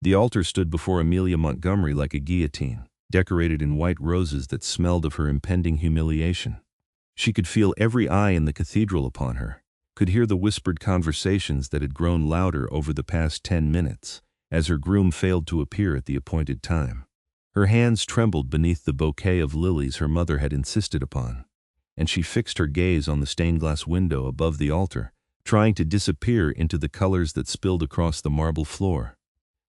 The altar stood before Amelia Montgomery like a guillotine, decorated in white roses that smelled of her impending humiliation. She could feel every eye in the cathedral upon her, could hear the whispered conversations that had grown louder over the past 10 minutes, as her groom failed to appear at the appointed time. Her hands trembled beneath the bouquet of lilies her mother had insisted upon, and she fixed her gaze on the stained-glass window above the altar, trying to disappear into the colors that spilled across the marble floor.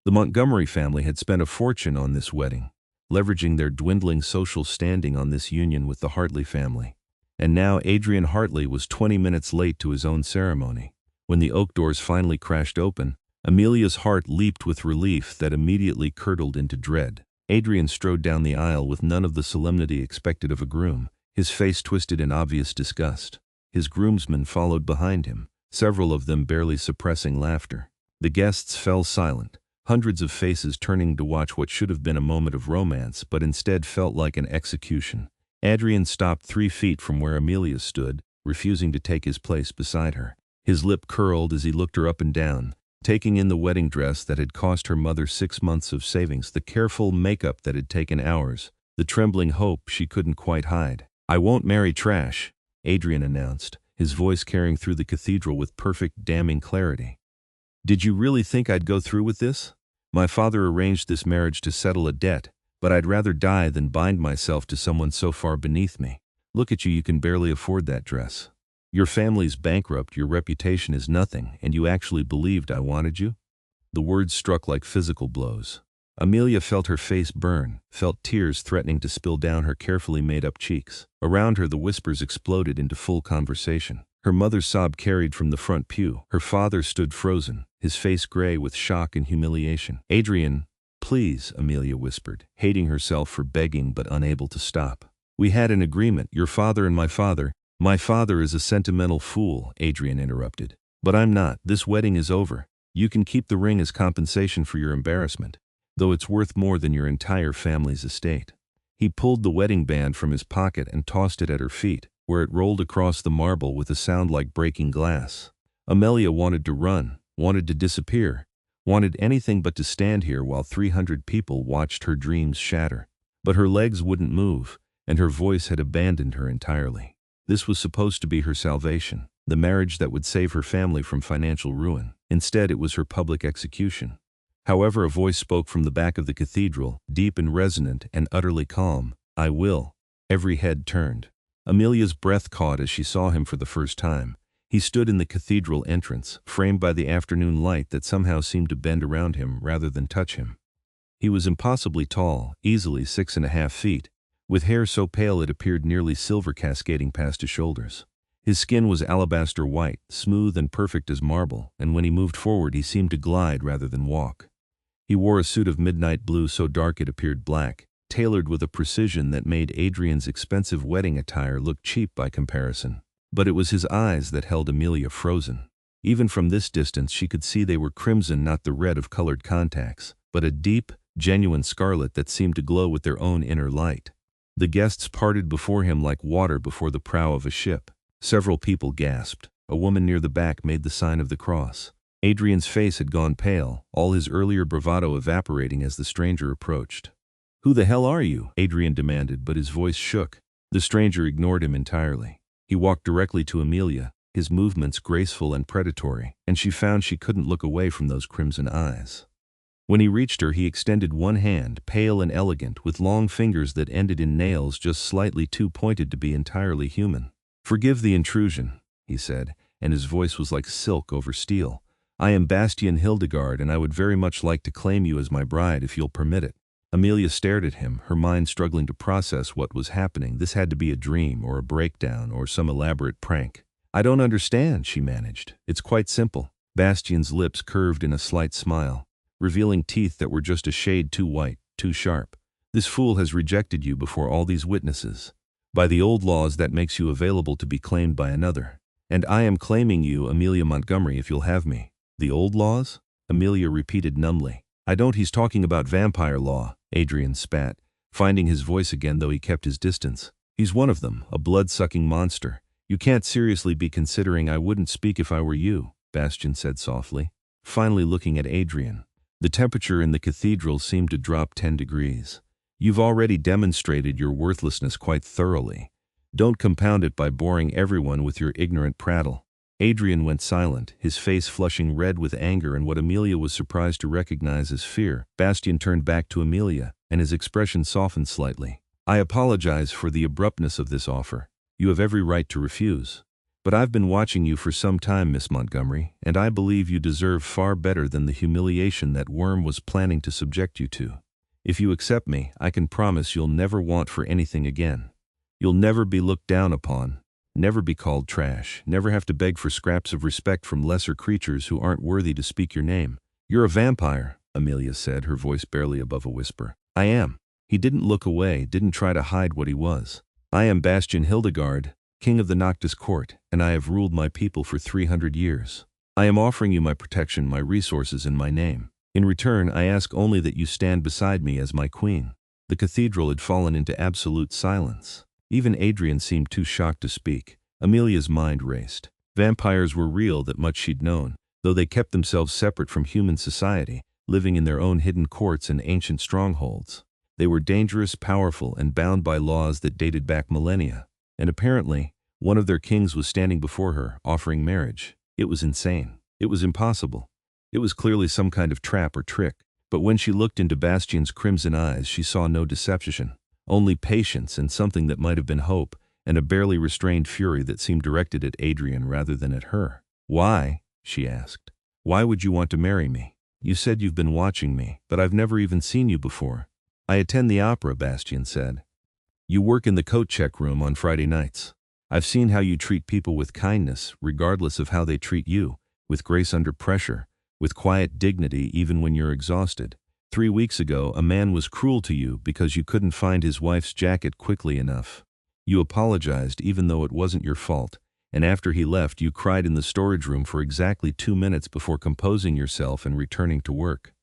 The Montgomery family had spent a fortune on this wedding, leveraging their dwindling social standing on this union with the Hartley family. And now Adrian Hartley was 20 minutes late to his own ceremony. When the oak doors finally crashed open, Amelia's heart leaped with relief that immediately curdled into dread. Adrian strode down the aisle with none of the solemnity expected of a groom, his face twisted in obvious disgust. His groomsmen followed behind him, several of them barely suppressing laughter. The guests fell silent, hundreds of faces turning to watch what should have been a moment of romance but instead felt like an execution. Adrian stopped 3 feet from where Amelia stood, refusing to take his place beside her. His lip curled as he looked her up and down, taking in the wedding dress that had cost her mother 6 months of savings, the careful makeup that had taken hours, the trembling hope she couldn't quite hide. "I won't marry trash," Adrian announced, his voice carrying through the cathedral with perfect, damning clarity. "Did you really think I'd go through with this? My father arranged this marriage to settle a debt, but I'd rather die than bind myself to someone so far beneath me. Look at you, you can barely afford that dress. Your family's bankrupt, your reputation is nothing, and you actually believed I wanted you?" The words struck like physical blows. Amelia felt her face burn, felt tears threatening to spill down her carefully made-up cheeks. Around her the whispers exploded into full conversation. Her mother's sob carried from the front pew. Her father stood frozen, his face gray with shock and humiliation. "Adrian, please," Amelia whispered, hating herself for begging but unable to stop. "We had an agreement, your father and my father." "My father is a sentimental fool," Adrian interrupted. "But I'm not. This wedding is over. You can keep the ring as compensation for your embarrassment, though it's worth more than your entire family's estate." He pulled the wedding band from his pocket and tossed it at her feet, where it rolled across the marble with a sound like breaking glass. Amelia wanted to run, wanted to disappear, wanted anything but to stand here while 300 people watched her dreams shatter. But her legs wouldn't move, and her voice had abandoned her entirely. This was supposed to be her salvation, the marriage that would save her family from financial ruin. Instead, it was her public execution. However, a voice spoke from the back of the cathedral, deep and resonant and utterly calm. "I will." Every head turned. Amelia's breath caught as she saw him for the first time. He stood in the cathedral entrance, framed by the afternoon light that somehow seemed to bend around him rather than touch him. He was impossibly tall, easily 6.5 feet, with hair so pale it appeared nearly silver cascading past his shoulders. His skin was alabaster white, smooth and perfect as marble, and when he moved forward he seemed to glide rather than walk. He wore a suit of midnight blue so dark it appeared black, tailored with a precision that made Adrian's expensive wedding attire look cheap by comparison. But it was his eyes that held Amelia frozen. Even from this distance she could see they were crimson, not the red of colored contacts, but a deep, genuine scarlet that seemed to glow with their own inner light. The guests parted before him like water before the prow of a ship. Several people gasped. A woman near the back made the sign of the cross. Adrian's face had gone pale, all his earlier bravado evaporating as the stranger approached. "Who the hell are you?" Adrian demanded, but his voice shook. The stranger ignored him entirely. He walked directly to Amelia, his movements graceful and predatory, and she found she couldn't look away from those crimson eyes. When he reached her, he extended one hand, pale and elegant, with long fingers that ended in nails just slightly too pointed to be entirely human. "Forgive the intrusion," he said, and his voice was like silk over steel. "I am Bastian Hildegarde, and I would very much like to claim you as my bride if you'll permit it." Amelia stared at him, her mind struggling to process what was happening. This had to be a dream, or a breakdown, or some elaborate prank. "I don't understand," she managed. "It's quite simple." Bastian's lips curved in a slight smile, revealing teeth that were just a shade too white, too sharp. "This fool has rejected you before all these witnesses. By the old laws, that makes you available to be claimed by another. And I am claiming you, Amelia Montgomery, if you'll have me." "The old laws?" Amelia repeated numbly. "I don't." "He's talking about vampire law," Adrian spat, finding his voice again though he kept his distance. "He's one of them, a blood-sucking monster. You can't seriously be considering." "I wouldn't speak if I were you," Bastian said softly, finally looking at Adrian. The temperature in the cathedral seemed to drop 10 degrees. You've already demonstrated your worthlessness quite thoroughly. Don't compound it by boring everyone with your ignorant prattle. Adrian went silent, his face flushing red with anger and what Amelia was surprised to recognize as fear. Bastian turned back to Amelia, and his expression softened slightly. I apologize for the abruptness of this offer. You have every right to refuse. But I've been watching you for some time, Miss Montgomery, and I believe you deserve far better than the humiliation that worm was planning to subject you to. If you accept me, I can promise you'll never want for anything again. You'll never be looked down upon, never be called trash, never have to beg for scraps of respect from lesser creatures who aren't worthy to speak your name. You're a vampire, Amelia said, her voice barely above a whisper. I am. He didn't look away, didn't try to hide what he was. I am Bastian Hildegarde, King of the Noctis Court, and I have ruled my people for 300 years. I am offering you my protection, my resources, and my name. In return, I ask only that you stand beside me as my queen. The cathedral had fallen into absolute silence. Even Adrian seemed too shocked to speak. Amelia's mind raced. Vampires were real, that much she'd known, though they kept themselves separate from human society, living in their own hidden courts and ancient strongholds. They were dangerous, powerful, and bound by laws that dated back millennia. And apparently, one of their kings was standing before her, offering marriage. It was insane. It was impossible. It was clearly some kind of trap or trick. But when she looked into Bastian's crimson eyes, she saw no deception. Only patience and something that might have been hope, and a barely restrained fury that seemed directed at Adrian rather than at her. Why? She asked. Why would you want to marry me? You said you've been watching me, but I've never even seen you before. I attend the opera, Bastian said. You work in the coat check room on Friday nights. I've seen how you treat people with kindness, regardless of how they treat you, with grace under pressure, with quiet dignity even when you're exhausted. 3 weeks ago, a man was cruel to you because you couldn't find his wife's jacket quickly enough. You apologized even though it wasn't your fault, and after he left, you cried in the storage room for exactly 2 minutes before composing yourself and returning to work.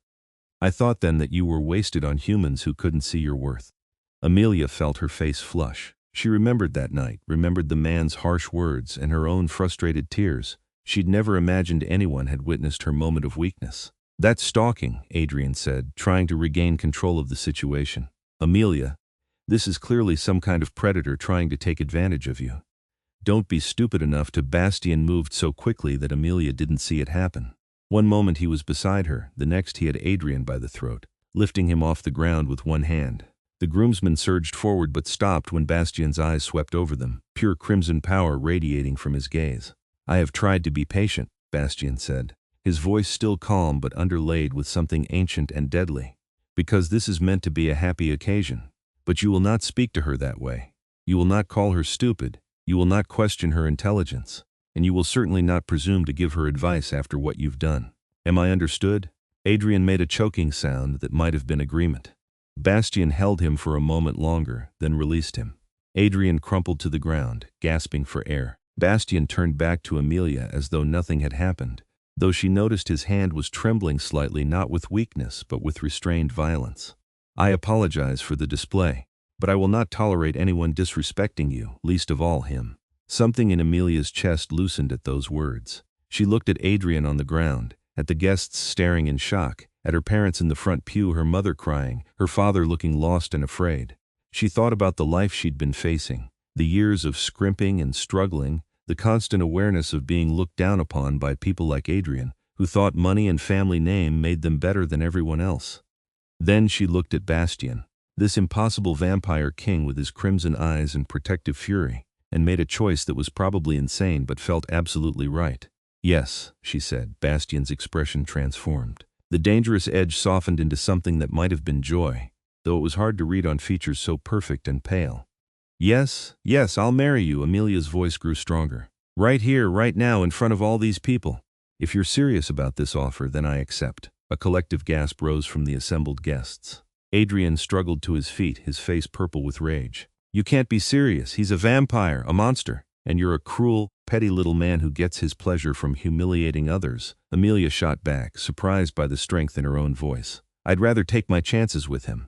I thought then that you were wasted on humans who couldn't see your worth. Amelia felt her face flush. She remembered that night, remembered the man's harsh words and her own frustrated tears. She'd never imagined anyone had witnessed her moment of weakness. That's stalking, Adrian said, trying to regain control of the situation. Amelia, this is clearly some kind of predator trying to take advantage of you. Don't be stupid enough to. Bastian moved so quickly that Amelia didn't see it happen. One moment he was beside her, the next he had Adrian by the throat, lifting him off the ground with one hand. The groomsmen surged forward but stopped when Bastian's eyes swept over them, pure crimson power radiating from his gaze. I have tried to be patient, Bastian said, his voice still calm but underlaid with something ancient and deadly. Because this is meant to be a happy occasion. But you will not speak to her that way. You will not call her stupid. You will not question her intelligence. And you will certainly not presume to give her advice after what you've done. Am I understood? Adrian made a choking sound that might have been agreement. Bastian held him for a moment longer, then released him. Adrian crumpled to the ground, gasping for air. Bastian turned back to Amelia as though nothing had happened, though she noticed his hand was trembling slightly, not with weakness but with restrained violence. I apologize for the display, but I will not tolerate anyone disrespecting you, least of all him. Something in Amelia's chest loosened at those words. She looked at Adrian on the ground, at the guests staring in shock, at her parents in the front pew, her mother crying, her father looking lost and afraid. She thought about the life she'd been facing, the years of scrimping and struggling, the constant awareness of being looked down upon by people like Adrian, who thought money and family name made them better than everyone else. Then she looked at Bastian, this impossible vampire king with his crimson eyes and protective fury, and made a choice that was probably insane but felt absolutely right. Yes, she said, Bastian's expression transformed. The dangerous edge softened into something that might have been joy, though it was hard to read on features so perfect and pale. Yes, I'll marry you, Amelia's voice grew stronger. Right here, right now, in front of all these people. If you're serious about this offer, then I accept. A collective gasp rose from the assembled guests. Adrian struggled to his feet, his face purple with rage. You can't be serious. He's a vampire, a monster. And you're a cruel, petty little man who gets his pleasure from humiliating others. Amelia shot back, surprised by the strength in her own voice. I'd rather take my chances with him.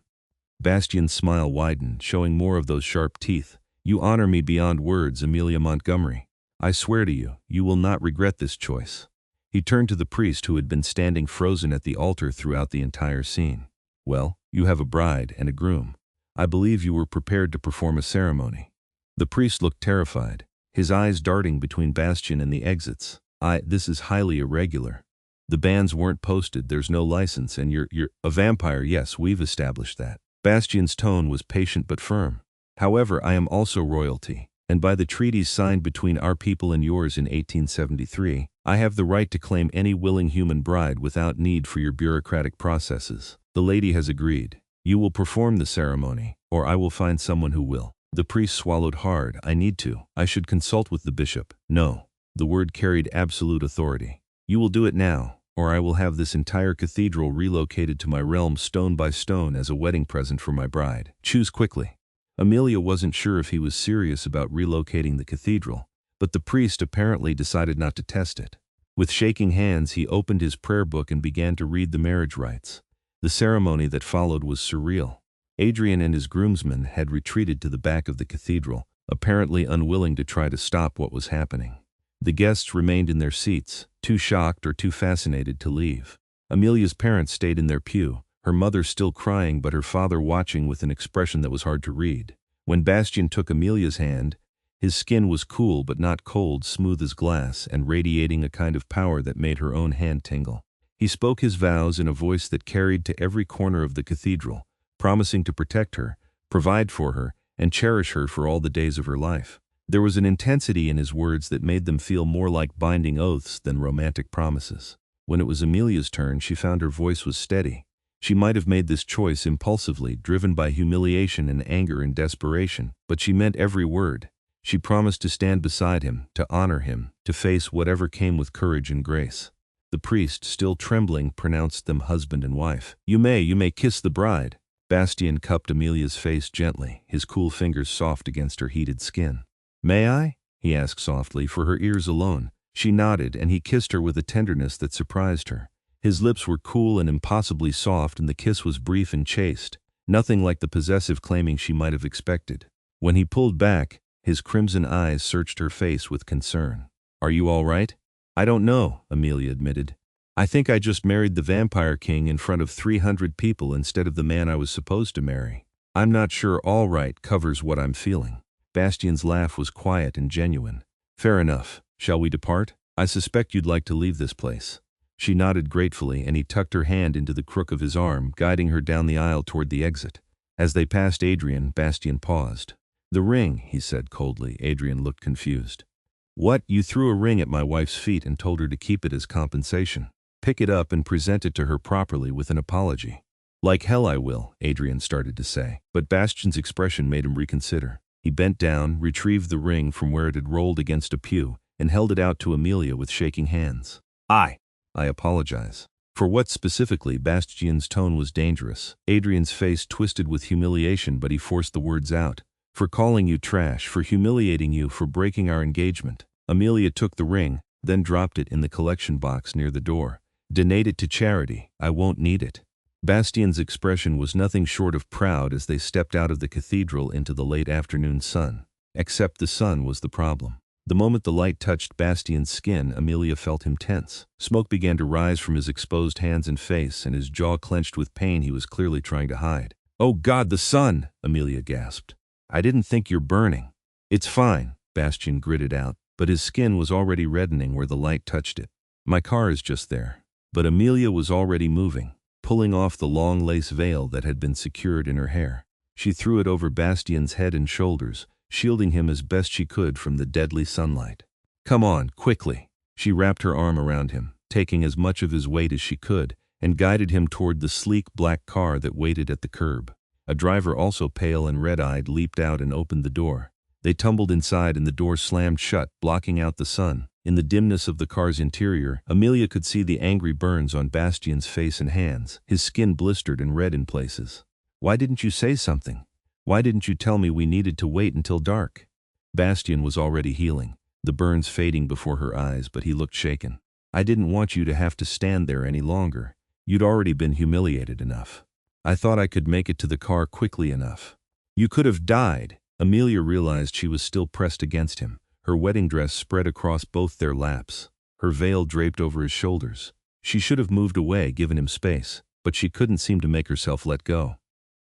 Bastian's smile widened, showing more of those sharp teeth. You honor me beyond words, Amelia Montgomery. I swear to you, you will not regret this choice. He turned to the priest who had been standing frozen at the altar throughout the entire scene. Well, you have a bride and a groom. I believe you were prepared to perform a ceremony. The priest looked terrified, his eyes darting between Bastian and the exits. This is highly irregular. The bans weren't posted, there's no license, and you're a vampire. Yes, we've established that. Bastian's tone was patient but firm. However, I am also royalty, and by the treaties signed between our people and yours in 1873, I have the right to claim any willing human bride without need for your bureaucratic processes. The lady has agreed. You will perform the ceremony, or I will find someone who will. The priest swallowed hard. I need to. I should consult with the bishop. No. The word carried absolute authority. You will do it now, or I will have this entire cathedral relocated to my realm stone by stone as a wedding present for my bride. Choose quickly. Amelia wasn't sure if he was serious about relocating the cathedral, but the priest apparently decided not to test it. With shaking hands, he opened his prayer book and began to read the marriage rites. The ceremony that followed was surreal. Adrian and his groomsmen had retreated to the back of the cathedral, apparently unwilling to try to stop what was happening. The guests remained in their seats, too shocked or too fascinated to leave. Amelia's parents stayed in their pew, her mother still crying but her father watching with an expression that was hard to read. When Bastian took Amelia's hand, his skin was cool but not cold, smooth as glass, and radiating a kind of power that made her own hand tingle. He spoke his vows in a voice that carried to every corner of the cathedral, promising to protect her, provide for her, and cherish her for all the days of her life. There was an intensity in his words that made them feel more like binding oaths than romantic promises. When it was Amelia's turn, she found her voice was steady. She might have made this choice impulsively, driven by humiliation and anger and desperation, but she meant every word. She promised to stand beside him, to honor him, to face whatever came with courage and grace. The priest, still trembling, pronounced them husband and wife. You may kiss the bride." Bastian cupped Amelia's face gently, his cool fingers soft against her heated skin. "May I?" he asked softly, for her ears alone. She nodded, and he kissed her with a tenderness that surprised her. His lips were cool and impossibly soft, and the kiss was brief and chaste, nothing like the possessive claiming she might have expected. When he pulled back, his crimson eyes searched her face with concern. "Are you all right?" "I don't know," Amelia admitted. "I think I just married the Vampire King in front of 300 people instead of the man I was supposed to marry. I'm not sure all right covers what I'm feeling." Bastian's laugh was quiet and genuine. "Fair enough. Shall we depart? I suspect you'd like to leave this place." She nodded gratefully, and he tucked her hand into the crook of his arm, guiding her down the aisle toward the exit. As they passed Adrian, Bastian paused. "The ring," he said coldly. Adrian looked confused. "What? You threw a ring at my wife's feet and told her to keep it as compensation. Pick it up and present it to her properly with an apology." "Like hell I will," Adrian started to say, but Bastian's expression made him reconsider. He bent down, retrieved the ring from where it had rolled against a pew, and held it out to Amelia with shaking hands. I apologize." "For what specifically?" Bastian's tone was dangerous. Adrian's face twisted with humiliation, but he forced the words out. "For calling you trash, for humiliating you, for breaking our engagement." Amelia took the ring, then dropped it in the collection box near the door. "Donate it to charity. I won't need it." Bastian's expression was nothing short of proud as they stepped out of the cathedral into the late afternoon sun. Except the sun was the problem. The moment the light touched Bastian's skin, Amelia felt him tense. Smoke began to rise from his exposed hands and face, and his jaw clenched with pain he was clearly trying to hide. "Oh God, the sun!" Amelia gasped. "I didn't think you're burning." "It's fine," Bastian gritted out, but his skin was already reddening where the light touched it. "My car is just there." But Amelia was already moving, pulling off the long lace veil that had been secured in her hair. She threw it over Bastian's head and shoulders, shielding him as best she could from the deadly sunlight. "Come on, quickly." She wrapped her arm around him, taking as much of his weight as she could, and guided him toward the sleek black car that waited at the curb. A driver, also pale and red-eyed, leaped out and opened the door. They tumbled inside and the door slammed shut, blocking out the sun. In the dimness of the car's interior, Amelia could see the angry burns on Bastian's face and hands, his skin blistered and red in places. "Why didn't you say something? Why didn't you tell me we needed to wait until dark?" Bastian was already healing, the burns fading before her eyes, but he looked shaken. "I didn't want you to have to stand there any longer. You'd already been humiliated enough. I thought I could make it to the car quickly enough." "You could have died." Amelia realized she was still pressed against him, her wedding dress spread across both their laps. her veil draped over his shoulders. She should have moved away, given him space, but she couldn't seem to make herself let go.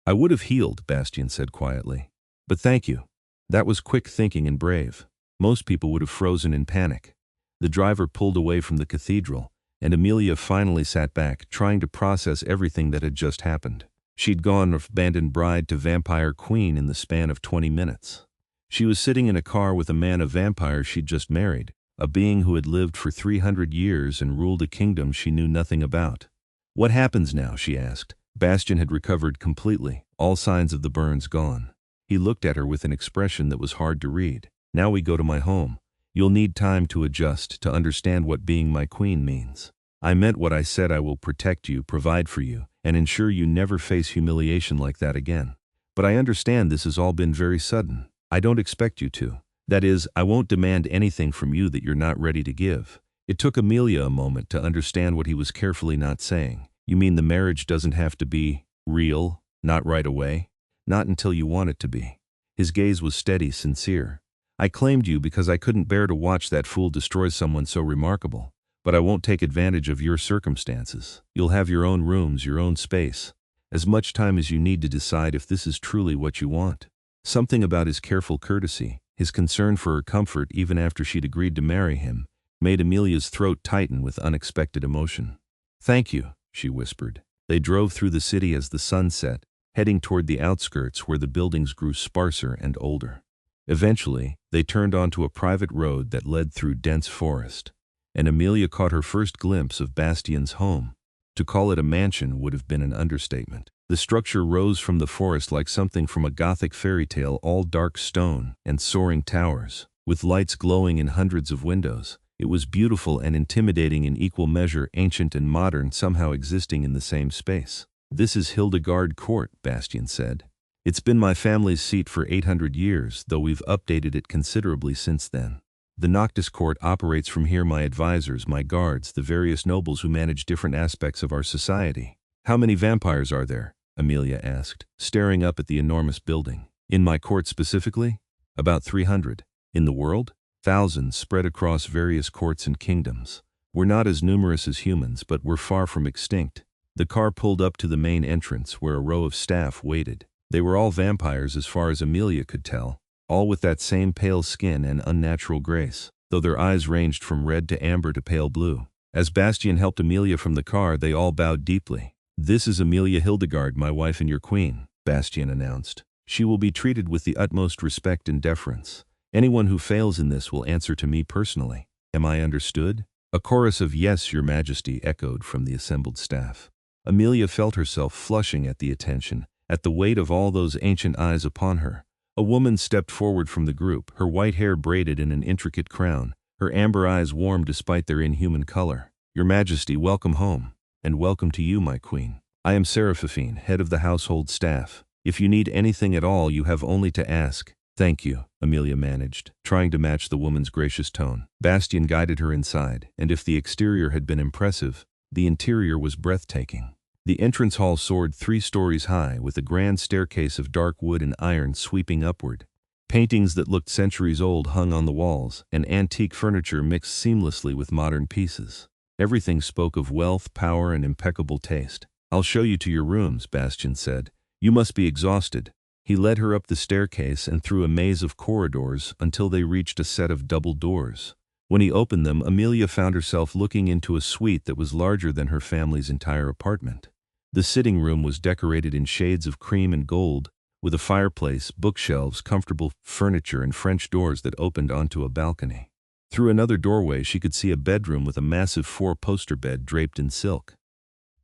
"I would have healed," Bastian said quietly. "But thank you." That was quick thinking and brave. Most people would have frozen in panic. The driver pulled away from the cathedral, and Amelia finally sat back, trying to process everything that had just happened. She'd gone from abandoned bride to vampire queen in the span of 20 minutes. She was sitting in a car with a man of vampires she'd just married, a being who had lived for 300 years and ruled a kingdom she knew nothing about. "What happens now?" she asked. Bastian had recovered completely, all signs of the burns gone. He looked at her with an expression that was hard to read. "Now we go to my home. You'll need time to adjust, to understand what being my queen means. I meant what I said. I will protect you, provide for you, and ensure you never face humiliation like that again. But I understand this has all been very sudden. I don't expect you to. That is, I won't demand anything from you that you're not ready to give." It took Amelia a moment to understand what he was carefully not saying. "You mean the marriage doesn't have to be real, not right away? Not until you want it to be." His gaze was steady, sincere. "I claimed you because I couldn't bear to watch that fool destroy someone so remarkable. But I won't take advantage of your circumstances. You'll have your own rooms, your own space. As much time as you need to decide if this is truly what you want." Something about his careful courtesy, his concern for her comfort even after she'd agreed to marry him, made Amelia's throat tighten with unexpected emotion. "Thank you," she whispered. They drove through the city as the sun set, heading toward the outskirts where the buildings grew sparser and older. Eventually, they turned onto a private road that led through dense forest, and Amelia caught her first glimpse of Bastian's home. To call it a mansion would have been an understatement. The structure rose from the forest like something from a Gothic fairy tale, all dark stone and soaring towers, with lights glowing in hundreds of windows. It was beautiful and intimidating in equal measure, ancient and modern somehow existing in the same space. "This is Hildegarde Court," Bastian said. "It's been my family's seat for 800 years, though we've updated it considerably since then. The Noctis Court operates from here. My advisors, my guards, the various nobles who manage different aspects of our society." "How many vampires are there?" Amelia asked, staring up at the enormous building. "In my court specifically?" "About 300. "In the world?" "Thousands spread across various courts and kingdoms. We're not as numerous as humans, but we're far from extinct." The car pulled up to the main entrance where a row of staff waited. They were all vampires as far as Amelia could tell, all with that same pale skin and unnatural grace, though their eyes ranged from red to amber to pale blue. As Bastian helped Amelia from the car, they all bowed deeply. "This is Amelia Hildegarde, my wife and your queen," Bastian announced. "She will be treated with the utmost respect and deference. Anyone who fails in this will answer to me personally. Am I understood?" A chorus of "Yes, Your Majesty" echoed from the assembled staff. Amelia felt herself flushing at the attention, at the weight of all those ancient eyes upon her. A woman stepped forward from the group, her white hair braided in an intricate crown, her amber eyes warm despite their inhuman color. "Your Majesty, welcome home. And welcome to you, my queen. I am Seraphine, head of the household staff. If you need anything at all, you have only to ask." "Thank you," Amelia managed, trying to match the woman's gracious tone. Bastian guided her inside, and if the exterior had been impressive, the interior was breathtaking. The entrance hall soared 3 stories high, with a grand staircase of dark wood and iron sweeping upward. Paintings that looked centuries old hung on the walls, and antique furniture mixed seamlessly with modern pieces. Everything spoke of wealth, power, and impeccable taste. "I'll show you to your rooms," Bastian said. "You must be exhausted." He led her up the staircase and through a maze of corridors until they reached a set of double doors. When he opened them, Amelia found herself looking into a suite that was larger than her family's entire apartment. The sitting room was decorated in shades of cream and gold, with a fireplace, bookshelves, comfortable furniture, and French doors that opened onto a balcony. Through another doorway she could see a bedroom with a massive 4-poster bed draped in silk.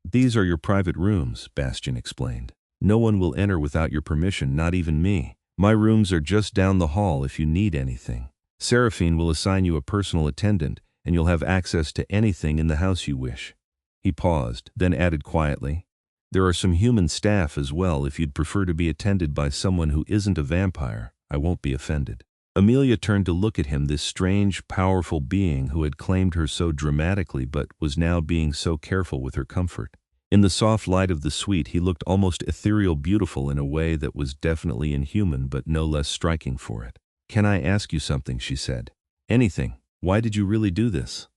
"These are your private rooms," Bastian explained. "No one will enter without your permission, not even me. My rooms are just down the hall if you need anything. Seraphine will assign you a personal attendant, and you'll have access to anything in the house you wish." He paused, then added quietly, "There are some human staff as well. If you'd prefer to be attended by someone who isn't a vampire, I won't be offended." Amelia turned to look at him, this strange, powerful being who had claimed her so dramatically but was now being so careful with her comfort. In the soft light of the suite, he looked almost ethereal, beautiful in a way that was definitely inhuman but no less striking for it. "Can I ask you something?" she said. "Anything. Why did you really do this?"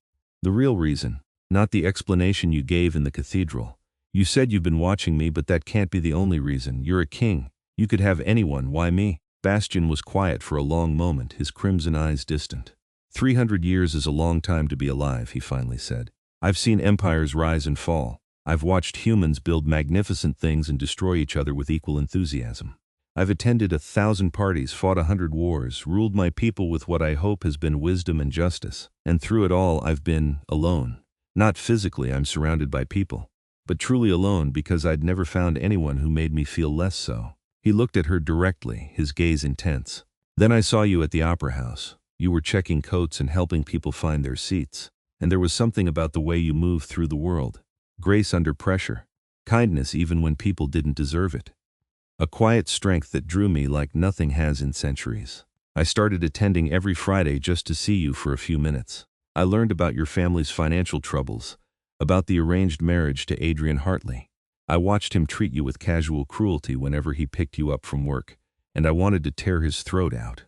The real reason, not the explanation you gave in the cathedral. You said you've been watching me, but that can't be the only reason. You're a king. You could have anyone. Why me? Bastian was quiet for a long moment, his crimson eyes distant. 300 years is a long time to be alive, he finally said. I've seen empires rise and fall. I've watched humans build magnificent things and destroy each other with equal enthusiasm. I've attended 1,000 parties, fought 100 wars, ruled my people with what I hope has been wisdom and justice. And through it all, I've been alone. Not physically, I'm surrounded by people, but truly alone because I'd never found anyone who made me feel less so. He looked at her directly, his gaze intense. Then I saw you at the opera house. You were checking coats and helping people find their seats. And there was something about the way you moved through the world. Grace under pressure. Kindness even when people didn't deserve it. A quiet strength that drew me like nothing has in centuries. I started attending every Friday just to see you for a few minutes. I learned about your family's financial troubles, about the arranged marriage to Adrian Hartley. I watched him treat you with casual cruelty whenever he picked you up from work, and I wanted to tear his throat out.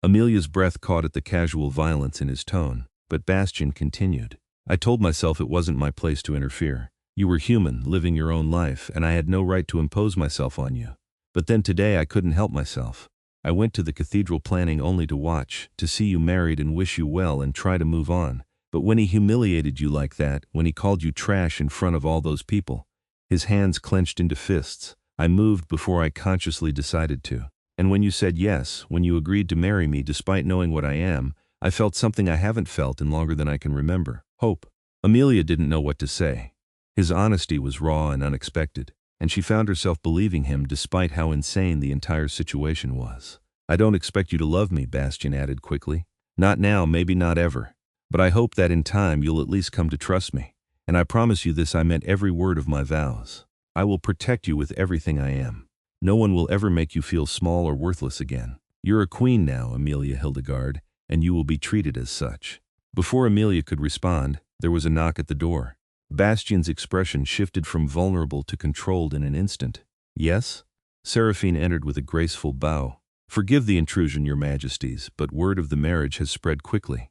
Amelia's breath caught at the casual violence in his tone, but Bastian continued. I told myself it wasn't my place to interfere. You were human, living your own life, and I had no right to impose myself on you. But then today I couldn't help myself. I went to the cathedral planning only to watch, to see you married and wish you well and try to move on. But when he humiliated you like that, when he called you trash in front of all those people, his hands clenched into fists, I moved before I consciously decided to. And when you said yes, when you agreed to marry me despite knowing what I am, I felt something I haven't felt in longer than I can remember. Hope. Amelia didn't know what to say. His honesty was raw and unexpected, and she found herself believing him despite how insane the entire situation was. I don't expect you to love me, Bastian added quickly. Not now, maybe not ever. But I hope that in time you'll at least come to trust me. And I promise you this, I meant every word of my vows. I will protect you with everything I am. No one will ever make you feel small or worthless again. You're a queen now, Amelia Hildegarde, and you will be treated as such. Before Amelia could respond, there was a knock at the door. Bastian's expression shifted from vulnerable to controlled in an instant. Yes? Seraphine entered with a graceful bow. Forgive the intrusion, your majesties, but word of the marriage has spread quickly.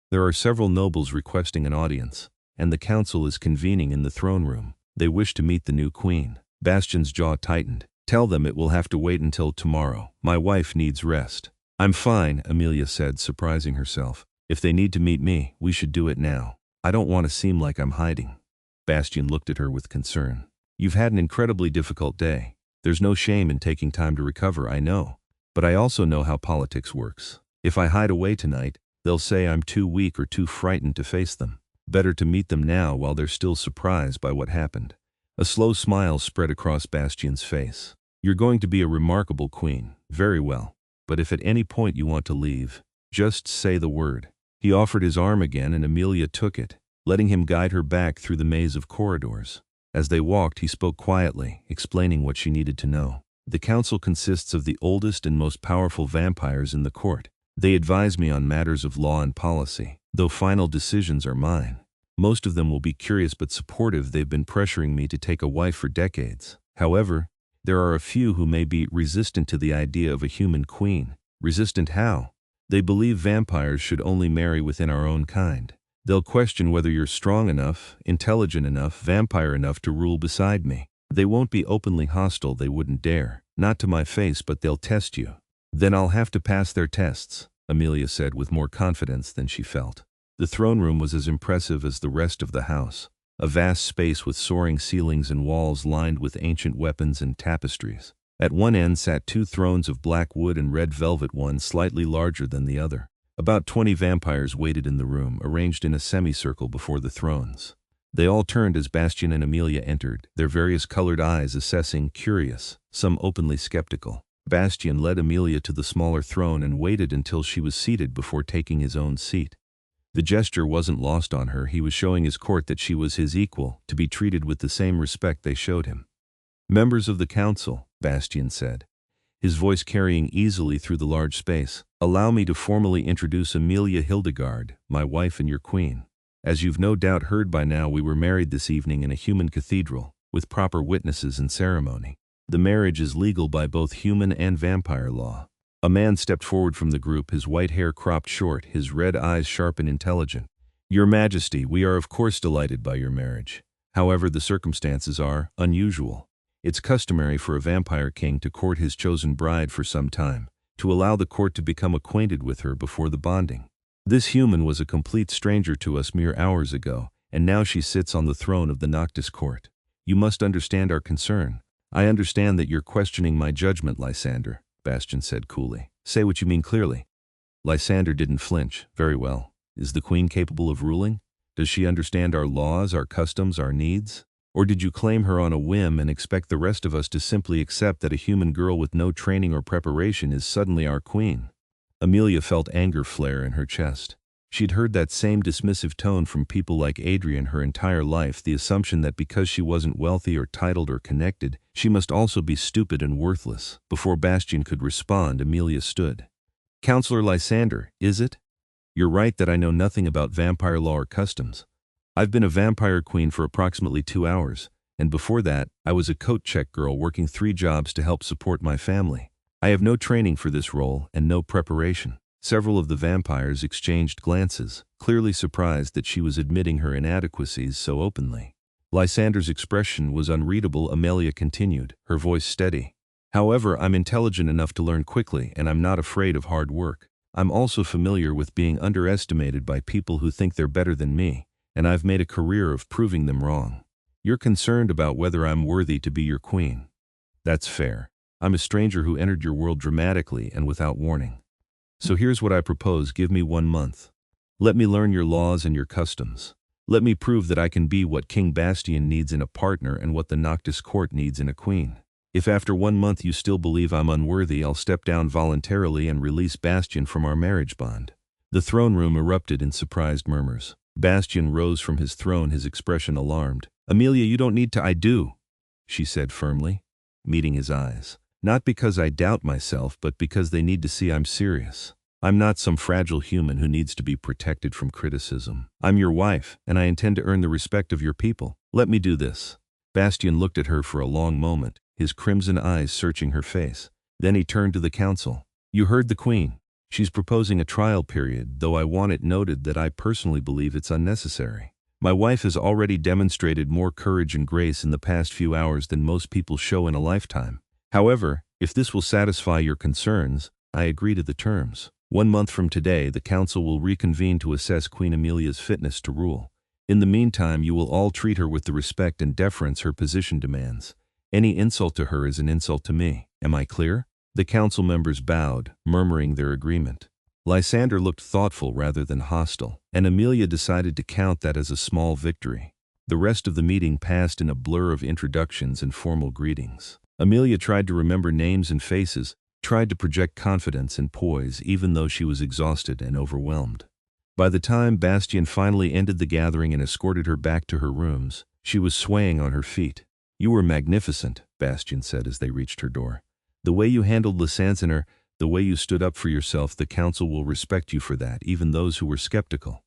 There are several nobles requesting an audience, and the council is convening in the throne room. They wish to meet the new queen. Bastian's jaw tightened. Tell them it will have to wait until tomorrow. My wife needs rest. I'm fine, Amelia said, surprising herself. If they need to meet me, we should do it now. I don't want to seem like I'm hiding. Bastian looked at her with concern. You've had an incredibly difficult day. There's no shame in taking time to recover, I know. But I also know how politics works. If I hide away tonight, they'll say I'm too weak or too frightened to face them. Better to meet them now while they're still surprised by what happened. A slow smile spread across Bastian's face. You're going to be a remarkable queen. Very well. But if at any point you want to leave, just say the word. He offered his arm again and Amelia took it, letting him guide her back through the maze of corridors. As they walked, he spoke quietly, explaining what she needed to know. The council consists of the oldest and most powerful vampires in the court. They advise me on matters of law and policy, though final decisions are mine. Most of them will be curious but supportive. They've been pressuring me to take a wife for decades. However, there are a few who may be resistant to the idea of a human queen. Resistant how? They believe vampires should only marry within our own kind. They'll question whether you're strong enough, intelligent enough, vampire enough to rule beside me. They won't be openly hostile, they wouldn't dare. Not to my face, but they'll test you. Then I'll have to pass their tests, Amelia said with more confidence than she felt. The throne room was as impressive as the rest of the house. A vast space with soaring ceilings and walls lined with ancient weapons and tapestries. At one end sat 2 thrones of black wood and red velvet, one slightly larger than the other. About 20 vampires waited in the room, arranged in a semicircle before the thrones. They all turned as Bastian and Amelia entered, their various colored eyes assessing, curious, some openly skeptical. Bastian led Amelia to the smaller throne and waited until she was seated before taking his own seat. The gesture wasn't lost on her. He was showing his court that she was his equal, to be treated with the same respect they showed him. Members of the council, Bastian said, his voice carrying easily through the large space, allow me to formally introduce Amelia Hildegarde, my wife and your queen. As you've no doubt heard by now, we were married this evening in a human cathedral, with proper witnesses and ceremony. The marriage is legal by both human and vampire law. A man stepped forward from the group, his white hair cropped short, his red eyes sharp and intelligent. Your Majesty, we are of course delighted by your marriage. However, the circumstances are unusual. It's customary for a vampire king to court his chosen bride for some time, to allow the court to become acquainted with her before the bonding. This human was a complete stranger to us mere hours ago, and now she sits on the throne of the Noctis court. You must understand our concern. I understand that you're questioning my judgment, Lysander, Bastian said coolly. Say what you mean clearly. Lysander didn't flinch. Very well. Is the queen capable of ruling? Does she understand our laws, our customs, our needs? Or did you claim her on a whim and expect the rest of us to simply accept that a human girl with no training or preparation is suddenly our queen? Amelia felt anger flare in her chest. She'd heard that same dismissive tone from people like Adrian her entire life, the assumption that because she wasn't wealthy or titled or connected, she must also be stupid and worthless. Before Bastian could respond, Amelia stood. Counselor Lysander, is it? You're right that I know nothing about vampire law or customs. I've been a vampire queen for approximately 2 hours, and before that, I was a coat check girl working 3 jobs to help support my family. I have no training for this role and no preparation. Several of the vampires exchanged glances, clearly surprised that she was admitting her inadequacies so openly. Lysander's expression was unreadable. Amelia continued, her voice steady. However, I'm intelligent enough to learn quickly, and I'm not afraid of hard work. I'm also familiar with being underestimated by people who think they're better than me, and I've made a career of proving them wrong. You're concerned about whether I'm worthy to be your queen. That's fair. I'm a stranger who entered your world dramatically and without warning. So here's what I propose. Give me 1 month. Let me learn your laws and your customs. Let me prove that I can be what King Bastian needs in a partner and what the Noctis court needs in a queen. If after 1 month you still believe I'm unworthy, I'll step down voluntarily and release Bastian from our marriage bond. The throne room erupted in surprised murmurs. Bastian rose from his throne, his expression alarmed. Amelia, you don't need to. I do, she said firmly, meeting his eyes. Not because I doubt myself, but because they need to see I'm serious. I'm not some fragile human who needs to be protected from criticism. I'm your wife, and I intend to earn the respect of your people. Let me do this. Bastian looked at her for a long moment, his crimson eyes searching her face. Then he turned to the council. You heard the queen. She's proposing a trial period, though I want it noted that I personally believe it's unnecessary. My wife has already demonstrated more courage and grace in the past few hours than most people show in a lifetime. However, if this will satisfy your concerns, I agree to the terms. 1 month from today, the council will reconvene to assess Queen Amelia's fitness to rule. In the meantime, you will all treat her with the respect and deference her position demands. Any insult to her is an insult to me. Am I clear? The council members bowed, murmuring their agreement. Lysander looked thoughtful rather than hostile, and Amelia decided to count that as a small victory. The rest of the meeting passed in a blur of introductions and formal greetings. Amelia tried to remember names and faces, tried to project confidence and poise even though she was exhausted and overwhelmed. By the time Bastian finally ended the gathering and escorted her back to her rooms, she was swaying on her feet. You were magnificent, Bastian said as they reached her door. The way you handled Lysander, the way you stood up for yourself, the council will respect you for that, even those who were skeptical.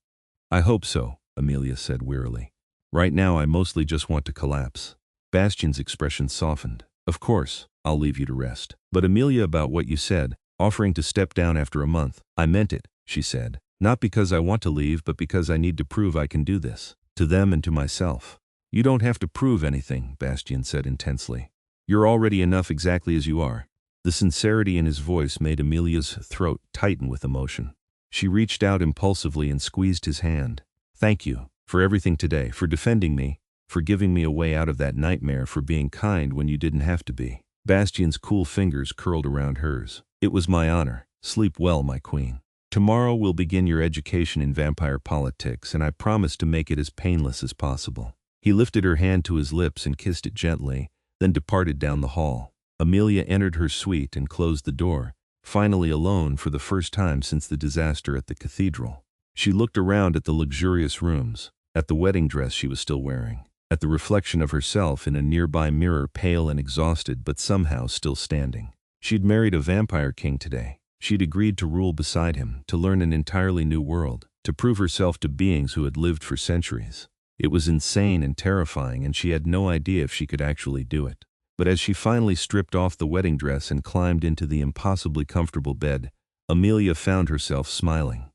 I hope so, Amelia said wearily. Right now I mostly just want to collapse. Bastian's expression softened. Of course, I'll leave you to rest. But Amelia, about what you said, offering to step down after a month, I meant it, she said. Not because I want to leave, but because I need to prove I can do this. To them and to myself. You don't have to prove anything, Bastian said intensely. You're already enough exactly as you are. The sincerity in his voice made Amelia's throat tighten with emotion. She reached out impulsively and squeezed his hand. Thank you for everything today, for defending me, for giving me a way out of that nightmare, for being kind when you didn't have to be. Bastian's cool fingers curled around hers. It was my honor. Sleep well, my queen. Tomorrow we'll begin your education in vampire politics, and I promise to make it as painless as possible. He lifted her hand to his lips and kissed it gently, then departed down the hall. Amelia entered her suite and closed the door, finally alone for the first time since the disaster at the cathedral. She looked around at the luxurious rooms, at the wedding dress she was still wearing, at the reflection of herself in a nearby mirror, pale and exhausted but somehow still standing. She'd married a vampire king today. She'd agreed to rule beside him, to learn an entirely new world, to prove herself to beings who had lived for centuries. It was insane and terrifying, and she had no idea if she could actually do it. But as she finally stripped off the wedding dress and climbed into the impossibly comfortable bed, Amelia found herself smiling.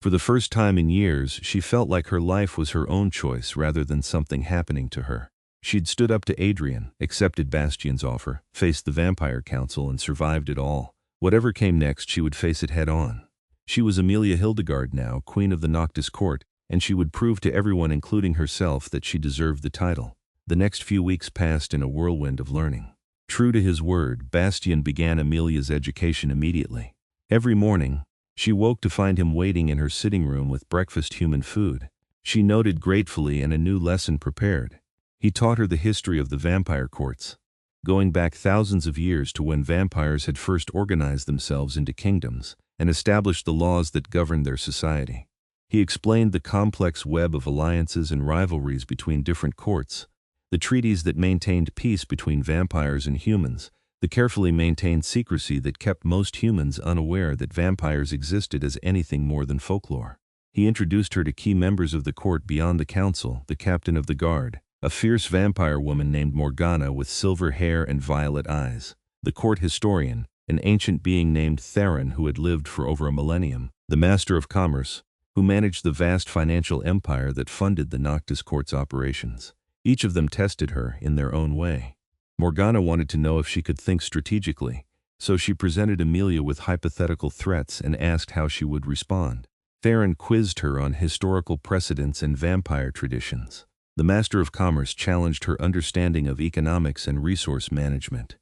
For the first time in years, she felt like her life was her own choice rather than something happening to her. She'd stood up to Adrian, accepted Bastian's offer, faced the Vampire Council, and survived it all. Whatever came next, she would face it head-on. She was Amelia Hildegarde now, queen of the Noctis court, and she would prove to everyone, including herself, that she deserved the title. The next few weeks passed in a whirlwind of learning. True to his word, Bastian began Amelia's education immediately. Every morning, she woke to find him waiting in her sitting room with breakfast human food. She noted gratefully and a new lesson prepared. He taught her the history of the vampire courts, going back thousands of years to when vampires had first organized themselves into kingdoms and established the laws that governed their society. He explained the complex web of alliances and rivalries between different courts, the treaties that maintained peace between vampires and humans, the carefully maintained secrecy that kept most humans unaware that vampires existed as anything more than folklore. He introduced her to key members of the court beyond the council: the captain of the guard, a fierce vampire woman named Morgana with silver hair and violet eyes; the court historian, an ancient being named Theron who had lived for over a millennium; the master of commerce, who managed the vast financial empire that funded the Noctis court's operations. Each of them tested her in their own way. Morgana wanted to know if she could think strategically, so she presented Amelia with hypothetical threats and asked how she would respond. Theron quizzed her on historical precedents and vampire traditions. The Master of Commerce challenged her understanding of economics and resource management.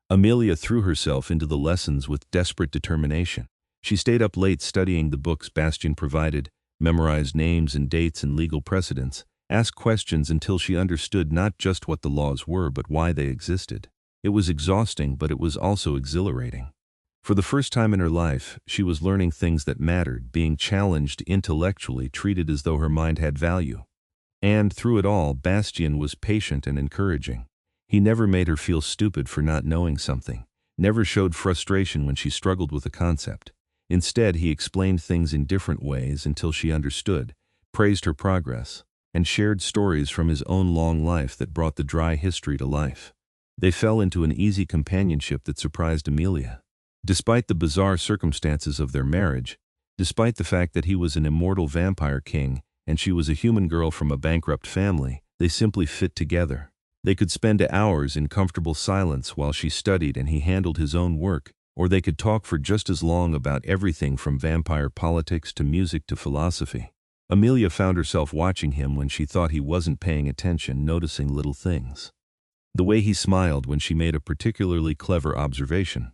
Amelia threw herself into the lessons with desperate determination. She stayed up late studying the books Bastian provided, memorized names and dates and legal precedents, asked questions until she understood not just what the laws were but why they existed. It was exhausting, but it was also exhilarating. For the first time in her life, she was learning things that mattered, being challenged intellectually, treated as though her mind had value. And through it all, Bastian was patient and encouraging. He never made her feel stupid for not knowing something, never showed frustration when she struggled with a concept. Instead, he explained things in different ways until she understood, praised her progress, and shared stories from his own long life that brought the dry history to life. They fell into an easy companionship that surprised Amelia. Despite the bizarre circumstances of their marriage, despite the fact that he was an immortal vampire king and she was a human girl from a bankrupt family, they simply fit together. They could spend hours in comfortable silence while she studied and he handled his own work, or they could talk for just as long about everything from vampire politics to music to philosophy. Amelia found herself watching him when she thought he wasn't paying attention, noticing little things. The way he smiled when she made a particularly clever observation.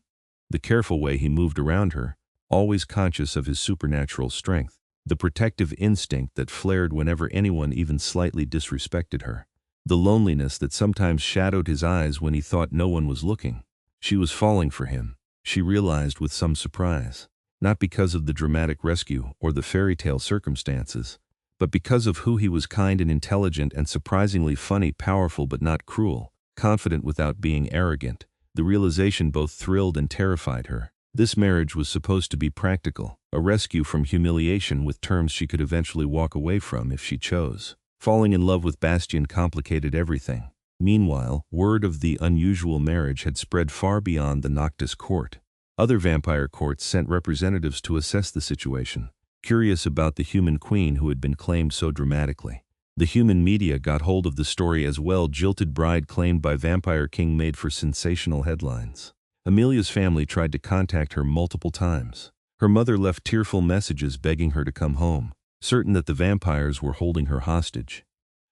The careful way he moved around her, always conscious of his supernatural strength. The protective instinct that flared whenever anyone even slightly disrespected her. The loneliness that sometimes shadowed his eyes when he thought no one was looking. She was falling for him, she realized with some surprise. Not because of the dramatic rescue or the fairy tale circumstances, but because of who he was: kind and intelligent and surprisingly funny, powerful but not cruel, confident without being arrogant. The realization both thrilled and terrified her. This marriage was supposed to be practical, a rescue from humiliation with terms she could eventually walk away from if she chose. Falling in love with Bastian complicated everything. Meanwhile, word of the unusual marriage had spread far beyond the Noctis court. Other vampire courts sent representatives to assess the situation, curious about the human queen who had been claimed so dramatically. The human media got hold of the story as well. Jilted bride claimed by vampire king made for sensational headlines. Amelia's family tried to contact her multiple times. Her mother left tearful messages begging her to come home, certain that the vampires were holding her hostage.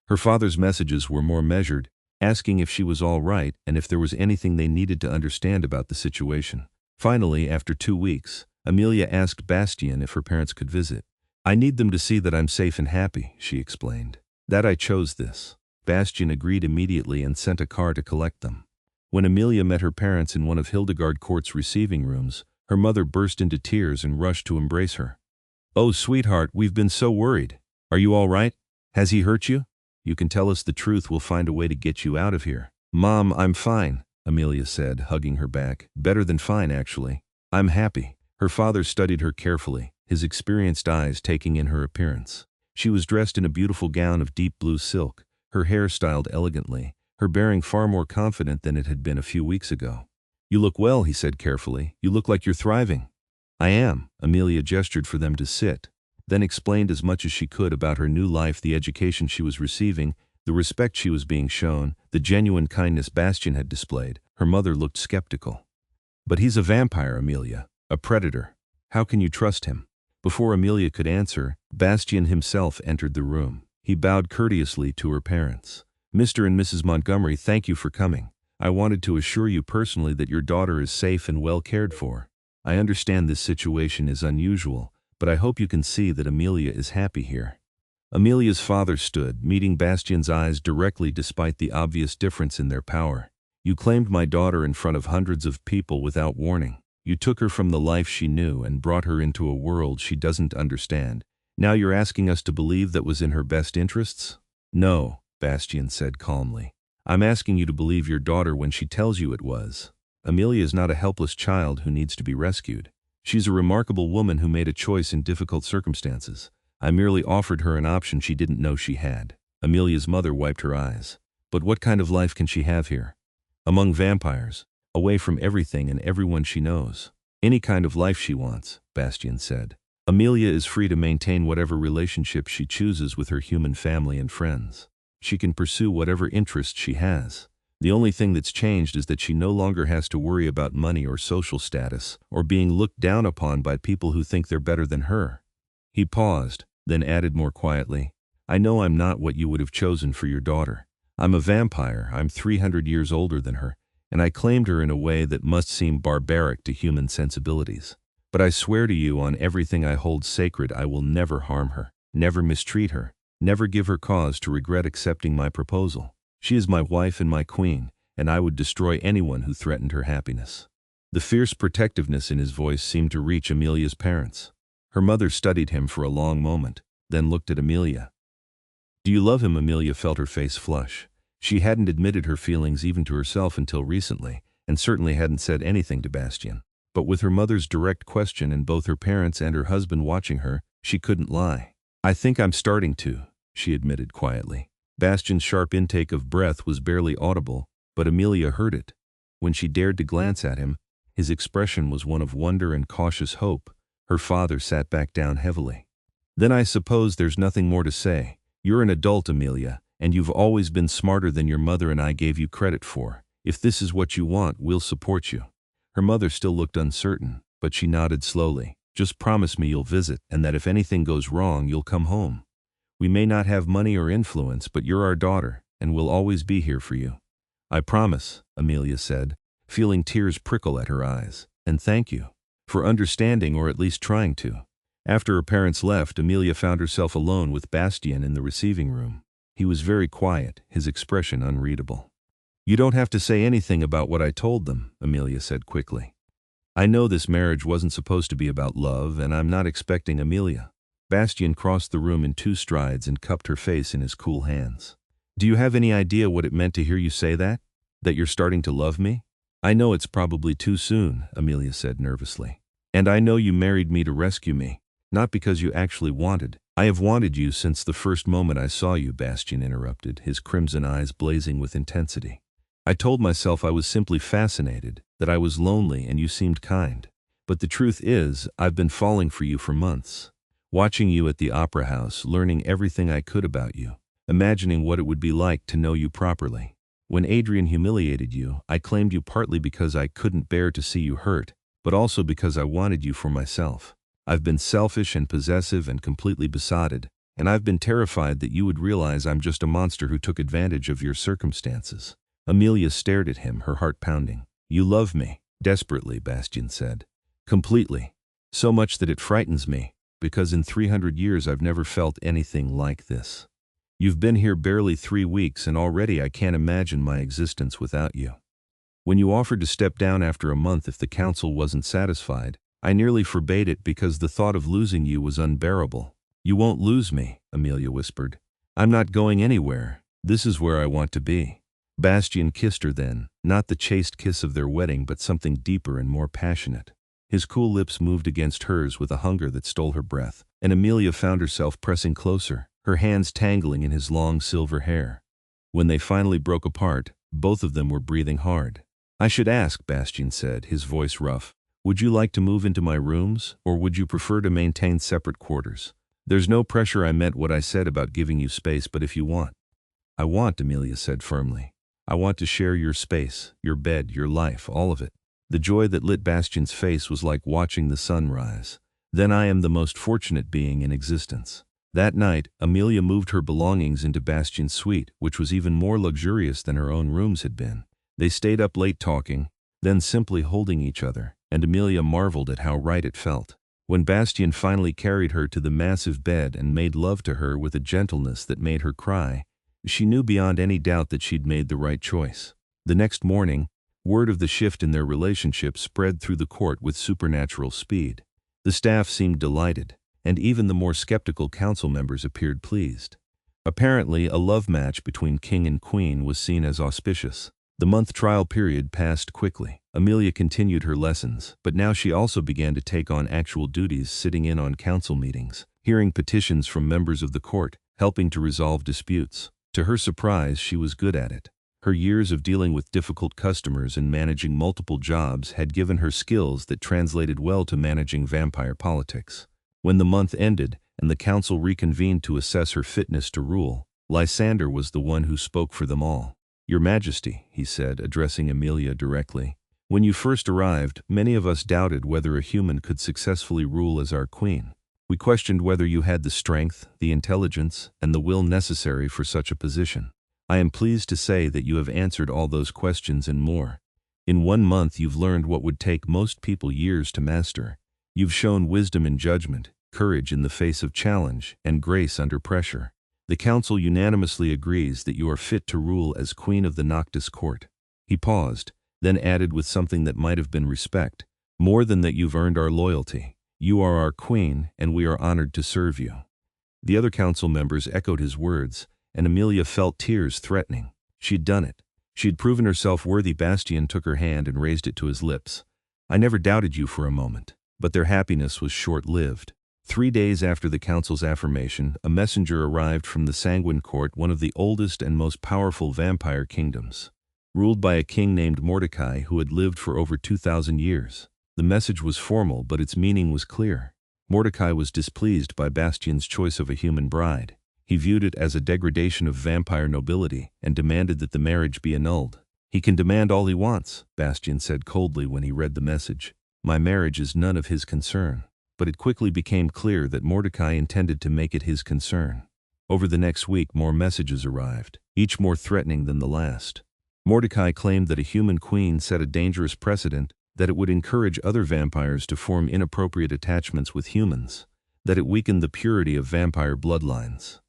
Her father's messages were more measured, asking if she was all right and if there was anything they needed to understand about the situation. Finally, after 2 weeks, Amelia asked Bastian if her parents could visit. "I need them to see that I'm safe and happy," she explained. "That I chose this." Bastian agreed immediately and sent a car to collect them. When Amelia met her parents in one of Hildegarde Court's receiving rooms, her mother burst into tears and rushed to embrace her. "Oh, sweetheart, we've been so worried. Are you all right? Has he hurt you? You can tell us the truth. We'll find a way to get you out of here." "Mom, I'm fine," Amelia said, hugging her back. "Better than fine, actually. I'm happy." Her father studied her carefully, his experienced eyes taking in her appearance. She was dressed in a beautiful gown of deep blue silk, her hair styled elegantly, her bearing far more confident than it had been a few weeks ago. "You look well," he said carefully. "You look like you're thriving." "I am." Amelia gestured for them to sit. then explained as much as she could about her new life, the education she was receiving, the respect she was being shown, the genuine kindness Bastian had displayed. Her mother looked skeptical. "But he's a vampire, Amelia. A predator. How can you trust him?" Before Amelia could answer, Bastian himself entered the room. He bowed courteously to her parents. "Mr. and Mrs. Montgomery, thank you for coming. I wanted to assure you personally that your daughter is safe and well cared for. I understand this situation is unusual, but I hope you can see that Amelia is happy here." Amelia's father stood, meeting Bastian's eyes directly despite the obvious difference in their power. "You claimed my daughter in front of hundreds of people without warning. You took her from the life she knew and brought her into a world she doesn't understand. Now you're asking us to believe that was in her best interests?" "No," Bastian said calmly. "I'm asking you to believe your daughter when she tells you it was. Amelia is not a helpless child who needs to be rescued. She's a remarkable woman who made a choice in difficult circumstances. I merely offered her an option she didn't know she had." Amelia's mother wiped her eyes. "But what kind of life can she have here? Among vampires, away from everything and everyone she knows." "Any kind of life she wants," Bastian said. "Amelia is free to maintain whatever relationship she chooses with her human family and friends. She can pursue whatever interests she has. The only thing that's changed is that she no longer has to worry about money or social status, or being looked down upon by people who think they're better than her." He paused, then added more quietly, "I know I'm not what you would have chosen for your daughter. I'm a vampire, I'm 300 years older than her, and I claimed her in a way that must seem barbaric to human sensibilities. But I swear to you on everything I hold sacred I will never harm her, never mistreat her, never give her cause to regret accepting my proposal. She is my wife and my queen, and I would destroy anyone who threatened her happiness." The fierce protectiveness in his voice seemed to reach Amelia's parents. Her mother studied him for a long moment, then looked at Amelia. "Do you love him?" Amelia felt her face flush. She hadn't admitted her feelings even to herself until recently, and certainly hadn't said anything to Bastian. But with her mother's direct question and both her parents and her husband watching her, she couldn't lie. "I think I'm starting to," she admitted quietly. Bastian's sharp intake of breath was barely audible, but Amelia heard it. When she dared to glance at him, his expression was one of wonder and cautious hope. Her father sat back down heavily. "Then I suppose there's nothing more to say. You're an adult, Amelia, and you've always been smarter than your mother and I gave you credit for. If this is what you want, we'll support you." Her mother still looked uncertain, but she nodded slowly. "Just promise me you'll visit, and that if anything goes wrong, you'll come home. We may not have money or influence, but you're our daughter, and we'll always be here for you." "I promise," Amelia said, feeling tears prickle at her eyes. "And thank you for understanding, or at least trying to." After her parents left, Amelia found herself alone with Bastian in the receiving room. He was very quiet, his expression unreadable. "You don't have to say anything about what I told them," Amelia said quickly. "I know this marriage wasn't supposed to be about love, and I'm not expecting Amelia." Bastian crossed the room in 2 strides and cupped her face in his cool hands. "Do you have any idea what it meant to hear you say that? That you're starting to love me?" "I know it's probably too soon," Amelia said nervously. "And I know you married me to rescue me, not because you actually wanted." "I have wanted you since the first moment I saw you," Bastian interrupted, his crimson eyes blazing with intensity. "I told myself I was simply fascinated, that I was lonely and you seemed kind. But the truth is, I've been falling for you for months. Watching you at the opera house, learning everything I could about you, imagining what it would be like to know you properly. When Adrian humiliated you, I claimed you partly because I couldn't bear to see you hurt, but also because I wanted you for myself. I've been selfish and possessive and completely besotted, and I've been terrified that you would realize I'm just a monster who took advantage of your circumstances." Amelia stared at him, her heart pounding. "You love me," desperately, Bastian said. "Completely. So much that it frightens me, because in 300 years I've never felt anything like this. You've been here barely 3 weeks, and already I can't imagine my existence without you. When you offered to step down after a month if the council wasn't satisfied, I nearly forbade it because the thought of losing you was unbearable." "You won't lose me," Amelia whispered. "I'm not going anywhere. This is where I want to be." Bastian kissed her then, not the chaste kiss of their wedding but something deeper and more passionate. His cool lips moved against hers with a hunger that stole her breath, and Amelia found herself pressing closer, her hands tangling in his long silver hair. When they finally broke apart, both of them were breathing hard. "I should ask," Bastian said, his voice rough, "would you like to move into my rooms, or would you prefer to maintain separate quarters?" There's no pressure. I meant what I said about giving you space, but if you want. I want, Amelia said firmly. I want to share your space, your bed, your life, all of it. The joy that lit Bastian's face was like watching the sun rise. Then I am the most fortunate being in existence. That night, Amelia moved her belongings into Bastian's suite, which was even more luxurious than her own rooms had been. They stayed up late talking, then simply holding each other, and Amelia marveled at how right it felt. When Bastian finally carried her to the massive bed and made love to her with a gentleness that made her cry, she knew beyond any doubt that she'd made the right choice. The next morning, word of the shift in their relationship spread through the court with supernatural speed. The staff seemed delighted, and even the more skeptical council members appeared pleased. Apparently, a love match between king and queen was seen as auspicious. The month trial period passed quickly. Amelia continued her lessons, but now she also began to take on actual duties, sitting in on council meetings, hearing petitions from members of the court, helping to resolve disputes. To her surprise, she was good at it. Her years of dealing with difficult customers and managing multiple jobs had given her skills that translated well to managing vampire politics. When the month ended and the council reconvened to assess her fitness to rule, Lysander was the one who spoke for them all. Your Majesty, he said, addressing Amelia directly, when you first arrived, many of us doubted whether a human could successfully rule as our queen. We questioned whether you had the strength, the intelligence, and the will necessary for such a position. I am pleased to say that you have answered all those questions and more. In 1 month you've learned what would take most people years to master. You've shown wisdom in judgment, courage in the face of challenge, and grace under pressure. The council unanimously agrees that you are fit to rule as Queen of the Noctis Court. He paused, then added with something that might have been respect, more than that you've earned our loyalty. You are our queen, and we are honored to serve you. The other council members echoed his words, and Amelia felt tears threatening. She'd done it. She'd proven herself worthy. Bastian took her hand and raised it to his lips. I never doubted you for a moment. But their happiness was short-lived. 3 days after the council's affirmation, a messenger arrived from the Sanguine Court, one of the oldest and most powerful vampire kingdoms, ruled by a king named Mordecai who had lived for over 2,000 years. The message was formal, but its meaning was clear. Mordecai was displeased by Bastian's choice of a human bride. He viewed it as a degradation of vampire nobility and demanded that the marriage be annulled. He can demand all he wants, Bastian said coldly when he read the message. My marriage is none of his concern. But it quickly became clear that Mordecai intended to make it his concern. Over the next week, more messages arrived, each more threatening than the last. Mordecai claimed that a human queen set a dangerous precedent, that it would encourage other vampires to form inappropriate attachments with humans, that it weakened the purity of vampire bloodlines.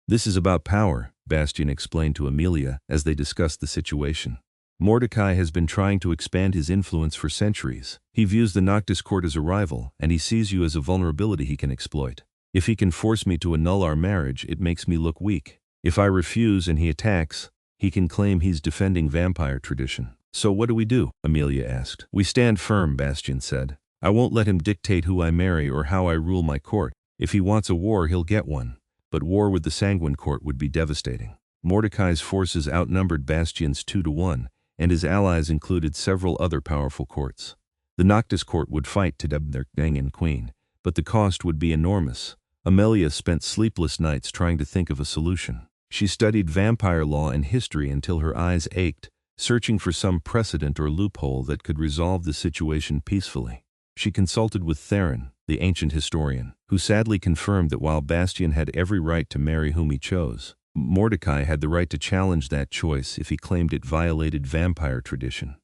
This is about power, Bastian explained to Amelia as they discussed the situation. Mordecai has been trying to expand his influence for centuries. He views the Noctis Court as a rival, and he sees you as a vulnerability he can exploit. If he can force me to annul our marriage, it makes me look weak. If I refuse and he attacks, he can claim he's defending vampire tradition. So what do we do? Amelia asked. We stand firm, Bastian said. I won't let him dictate who I marry or how I rule my court. If he wants a war, he'll get one. But war with the Sanguine Court would be devastating. Mordecai's forces outnumbered Bastian's 2-1, and his allies included several other powerful courts. The Noctis Court would fight to dub their king and queen, but the cost would be enormous. Amelia spent sleepless nights trying to think of a solution. She studied vampire law and history until her eyes ached, searching for some precedent or loophole that could resolve the situation peacefully. She consulted with Theron, the ancient historian, who sadly confirmed that while Bastian had every right to marry whom he chose, Mordecai had the right to challenge that choice if he claimed it violated vampire tradition.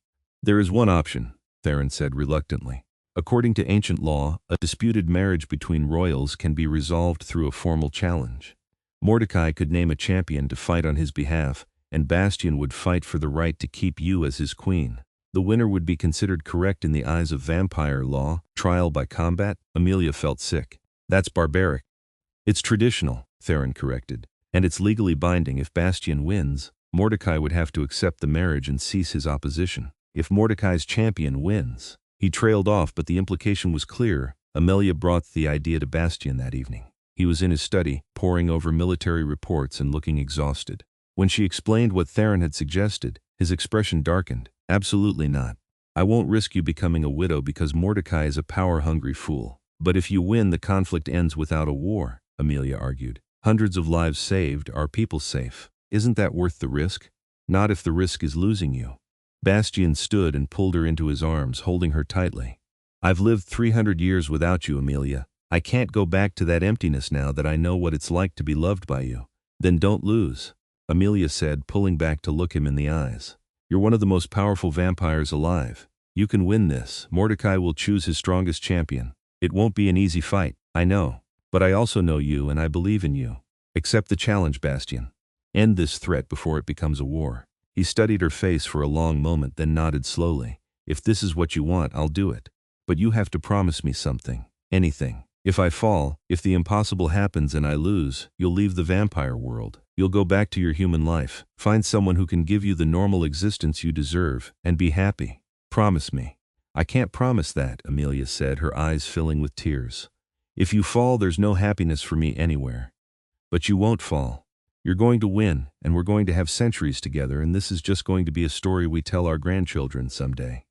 There is one option, Theron said reluctantly. According to ancient law, a disputed marriage between royals can be resolved through a formal challenge. Mordecai could name a champion to fight on his behalf, and Bastian would fight for the right to keep you as his queen. The winner would be considered correct in the eyes of vampire law. Trial by combat? Amelia felt sick. That's barbaric. It's traditional, Theron corrected. And it's legally binding. If Bastian wins, Mordecai would have to accept the marriage and cease his opposition. If Mordecai's champion wins, he trailed off, but the implication was clear. Amelia brought the idea to Bastian that evening. He was in his study, poring over military reports and looking exhausted. When she explained what Theron had suggested, his expression darkened. Absolutely not. I won't risk you becoming a widow because Mordecai is a power-hungry fool. But if you win, the conflict ends without a war. Amelia argued. Hundreds of lives saved, are people safe? Isn't that worth the risk? Not if the risk is losing you. Bastian stood and pulled her into his arms, holding her tightly. I've lived 300 years without you, Amelia. I can't go back to that emptiness now that I know what it's like to be loved by you. Then don't lose, Amelia said, pulling back to look him in the eyes. You're one of the most powerful vampires alive. You can win this. Mordecai will choose his strongest champion. It won't be an easy fight, I know. But I also know you and I believe in you. Accept the challenge, Bastian. End this threat before it becomes a war. He studied her face for a long moment, then nodded slowly. If this is what you want, I'll do it. But you have to promise me something. Anything. If I fall, if the impossible happens and I lose, you'll leave the vampire world. You'll go back to your human life, find someone who can give you the normal existence you deserve, and be happy. Promise me. I can't promise that, Amelia said, her eyes filling with tears. If you fall, there's no happiness for me anywhere. But you won't fall. You're going to win, and we're going to have centuries together, and this is just going to be a story we tell our grandchildren someday.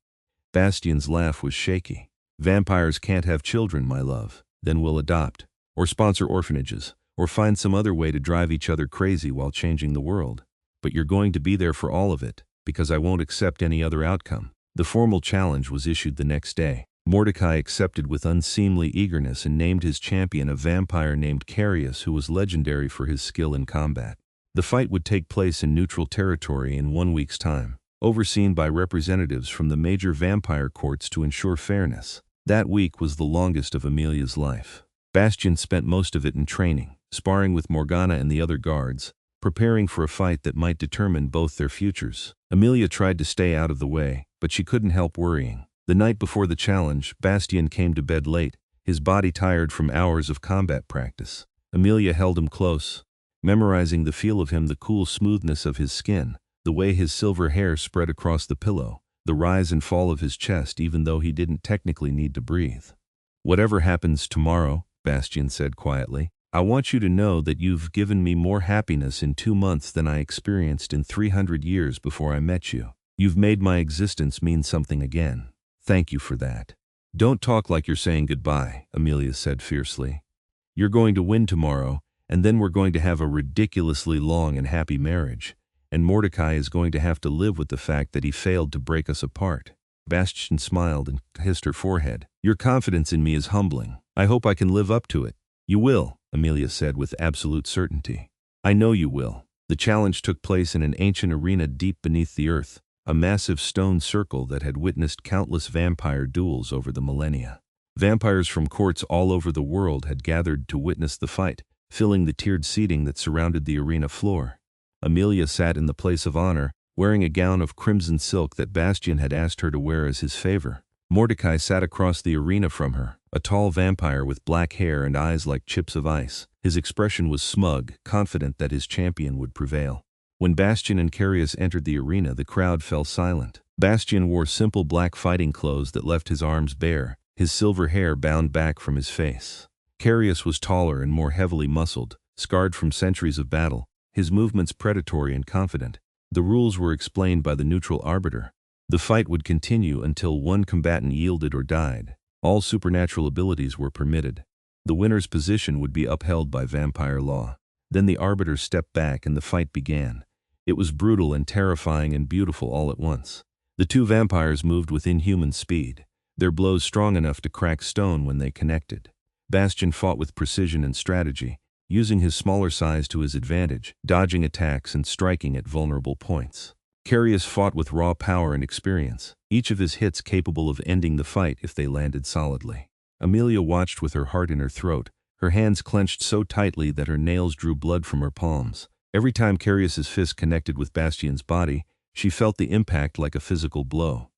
Bastian's laugh was shaky. Vampires can't have children, my love. Then we'll adopt, or sponsor orphanages, or find some other way to drive each other crazy while changing the world. But you're going to be there for all of it, because I won't accept any other outcome. The formal challenge was issued the next day. Mordecai accepted with unseemly eagerness and named his champion a vampire named Carius, who was legendary for his skill in combat. The fight would take place in neutral territory in 1 week's time, overseen by representatives from the major vampire courts to ensure fairness. That week was the longest of Amelia's life. Bastian spent most of it in training, sparring with Morgana and the other guards, preparing for a fight that might determine both their futures. Amelia tried to stay out of the way, but she couldn't help worrying. The night before the challenge, Bastian came to bed late, his body tired from hours of combat practice. Amelia held him close, memorizing the feel of him, the cool smoothness of his skin, the way his silver hair spread across the pillow, the rise and fall of his chest even though he didn't technically need to breathe. Whatever happens tomorrow, Bastian said quietly, I want you to know that you've given me more happiness in 2 months than I experienced in 300 years before I met you. You've made my existence mean something again. Thank you for that. Don't talk like you're saying goodbye, Amelia said fiercely. You're going to win tomorrow, and then we're going to have a ridiculously long and happy marriage, and Mordecai is going to have to live with the fact that he failed to break us apart. Bastian smiled and kissed her forehead. Your confidence in me is humbling. I hope I can live up to it. You will, Amelia said with absolute certainty. I know you will. The challenge took place in an ancient arena deep beneath the earth, a massive stone circle that had witnessed countless vampire duels over the millennia. Vampires from courts all over the world had gathered to witness the fight, filling the tiered seating that surrounded the arena floor. Amelia sat in the place of honor, wearing a gown of crimson silk that Bastian had asked her to wear as his favor. Mordecai sat across the arena from her, a tall vampire with black hair and eyes like chips of ice. His expression was smug, confident that his champion would prevail. When Bastian and Carius entered the arena, the crowd fell silent. Bastian wore simple black fighting clothes that left his arms bare, his silver hair bound back from his face. Carius was taller and more heavily muscled, scarred from centuries of battle, his movements predatory and confident. The rules were explained by the neutral arbiter. The fight would continue until one combatant yielded or died. All supernatural abilities were permitted. The winner's position would be upheld by vampire law. Then the arbiter stepped back and the fight began. It was brutal and terrifying and beautiful all at once. The two vampires moved with inhuman speed, their blows strong enough to crack stone when they connected. Bastian fought with precision and strategy, using his smaller size to his advantage, dodging attacks and striking at vulnerable points. Carius fought with raw power and experience, each of his hits capable of ending the fight if they landed solidly. Amelia watched with her heart in her throat, her hands clenched so tightly that her nails drew blood from her palms. Every time Carius's fist connected with Bastian's body, she felt the impact like a physical blow.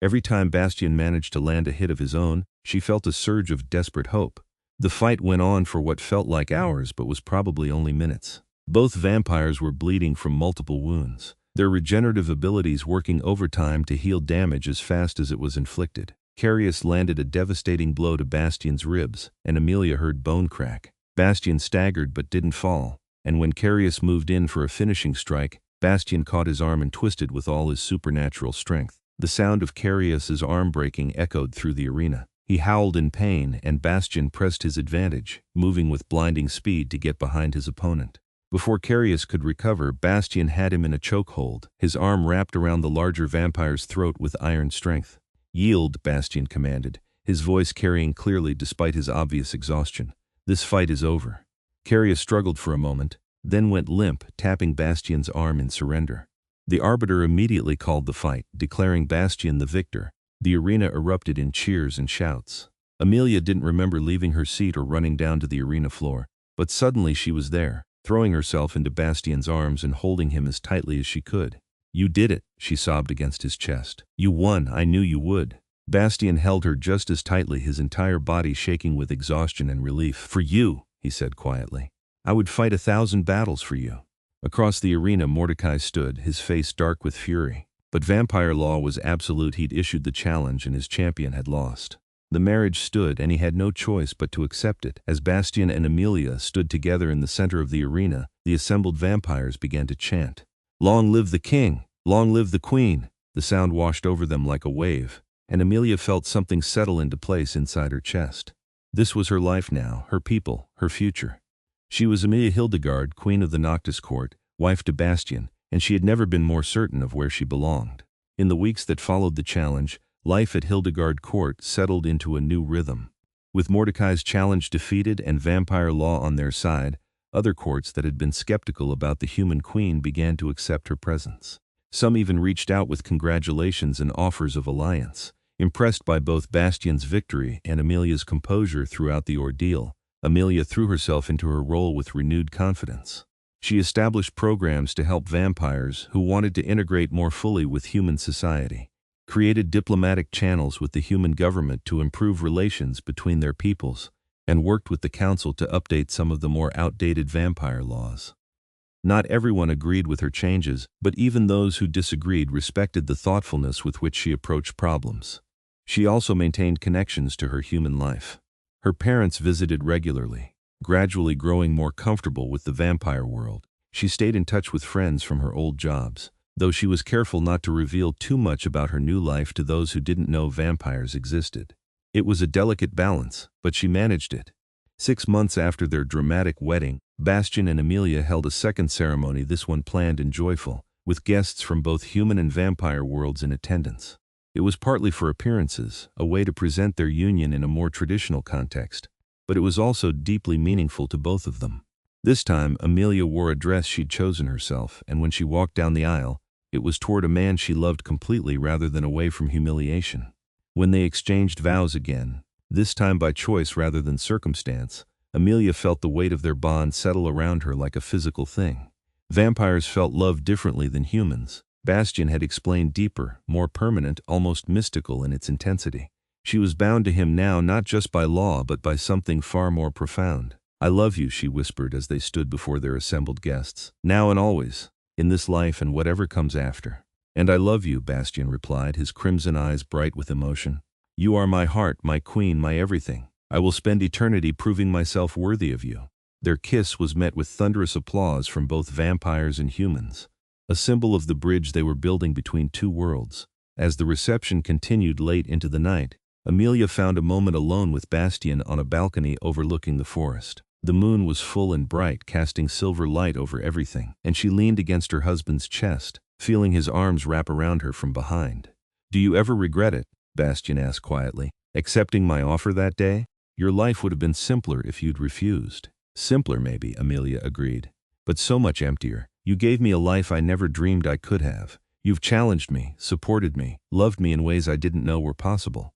Every time Bastian managed to land a hit of his own, she felt a surge of desperate hope. The fight went on for what felt like hours but was probably only minutes. Both vampires were bleeding from multiple wounds, their regenerative abilities working overtime to heal damage as fast as it was inflicted. Carius landed a devastating blow to Bastian's ribs, and Amelia heard bone crack. Bastian staggered but didn't fall, and when Carius moved in for a finishing strike, Bastian caught his arm and twisted with all his supernatural strength. The sound of Carius's arm breaking echoed through the arena. He howled in pain, and Bastian pressed his advantage, moving with blinding speed to get behind his opponent. Before Carius could recover, Bastian had him in a chokehold, his arm wrapped around the larger vampire's throat with iron strength. "Yield," Bastian commanded, his voice carrying clearly despite his obvious exhaustion. "This fight is over." Carius struggled for a moment, then went limp, tapping Bastian's arm in surrender. The arbiter immediately called the fight, declaring Bastian the victor. The arena erupted in cheers and shouts. Amelia didn't remember leaving her seat or running down to the arena floor, but suddenly she was there, throwing herself into Bastian's arms and holding him as tightly as she could. "You did it," she sobbed against his chest. "You won, I knew you would." Bastian held her just as tightly, his entire body shaking with exhaustion and relief. "For you," he said quietly. "I would fight 1,000 battles for you." Across the arena Mordecai stood, his face dark with fury. But vampire law was absolute. He'd issued the challenge and his champion had lost. The marriage stood, and he had no choice but to accept it. As Bastian and Amelia stood together in the center of the arena, the assembled vampires began to chant, "Long live the king! Long live the queen!" The sound washed over them like a wave, and Amelia felt something settle into place inside her chest. This was her life now, her people, her future. She was Amelia Hildegarde, queen of the Noctis court, wife to Bastian, and she had never been more certain of where she belonged. In the weeks that followed the challenge, life at Hildegarde court settled into a new rhythm. With Mordecai's challenge defeated and vampire law on their side, other courts that had been skeptical about the human queen began to accept her presence. Some even reached out with congratulations and offers of alliance. Impressed by both Bastian's victory and Amelia's composure throughout the ordeal, Amelia threw herself into her role with renewed confidence. She established programs to help vampires who wanted to integrate more fully with human society, created diplomatic channels with the human government to improve relations between their peoples, and worked with the council to update some of the more outdated vampire laws. Not everyone agreed with her changes, but even those who disagreed respected the thoughtfulness with which she approached problems. She also maintained connections to her human life. Her parents visited regularly, gradually growing more comfortable with the vampire world. She stayed in touch with friends from her old jobs, though she was careful not to reveal too much about her new life to those who didn't know vampires existed. It was a delicate balance, but she managed it. 6 months after their dramatic wedding, Bastian and Amelia held a second ceremony, this one planned and joyful, with guests from both human and vampire worlds in attendance. It was partly for appearances, a way to present their union in a more traditional context, but it was also deeply meaningful to both of them. This time, Amelia wore a dress she'd chosen herself, and when she walked down the aisle, it was toward a man she loved completely rather than away from humiliation. When they exchanged vows again, this time by choice rather than circumstance, Amelia felt the weight of their bond settle around her like a physical thing. Vampires felt love differently than humans. Bastian had explained deeper, more permanent, almost mystical in its intensity. She was bound to him now not just by law but by something far more profound. "I love you," she whispered as they stood before their assembled guests, "now and always, in this life and whatever comes after." "And I love you," Bastian replied, his crimson eyes bright with emotion. "You are my heart, my queen, my everything. I will spend eternity proving myself worthy of you." Their kiss was met with thunderous applause from both vampires and humans, a symbol of the bridge they were building between two worlds. As the reception continued late into the night, Amelia found a moment alone with Bastian on a balcony overlooking the forest. The moon was full and bright, casting silver light over everything, and she leaned against her husband's chest, feeling his arms wrap around her from behind. "Do you ever regret it?" Bastian asked quietly. "Accepting my offer that day? Your life would have been simpler if you'd refused." "Simpler, maybe," Amelia agreed, "but so much emptier. You gave me a life I never dreamed I could have. You've challenged me, supported me, loved me in ways I didn't know were possible.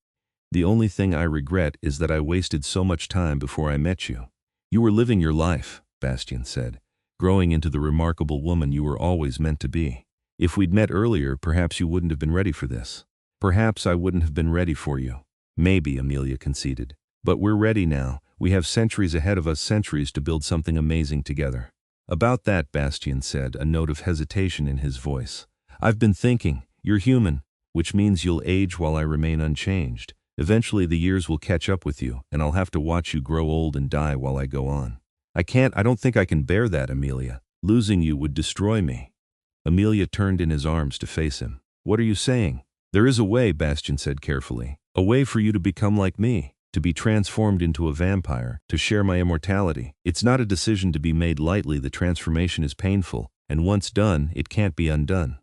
The only thing I regret is that I wasted so much time before I met you." "You were living your life," Bastian said, "growing into the remarkable woman you were always meant to be. If we'd met earlier, perhaps you wouldn't have been ready for this. Perhaps I wouldn't have been ready for you." "Maybe," Amelia conceded. "But we're ready now. We have centuries ahead of us, centuries to build something amazing together." "About that," Bastian said, a note of hesitation in his voice, "I've been thinking. You're human, which means you'll age while I remain unchanged. Eventually the years will catch up with you, and I'll have to watch you grow old and die while I go on. I don't think I can bear that, Amelia. Losing you would destroy me." Amelia turned in his arms to face him. "What are you saying?" "There is a way," Bastian said carefully. A way for you to become like me, to be transformed into a vampire, to share my immortality. It's not a decision to be made lightly. The transformation is painful, and once done, it can't be undone.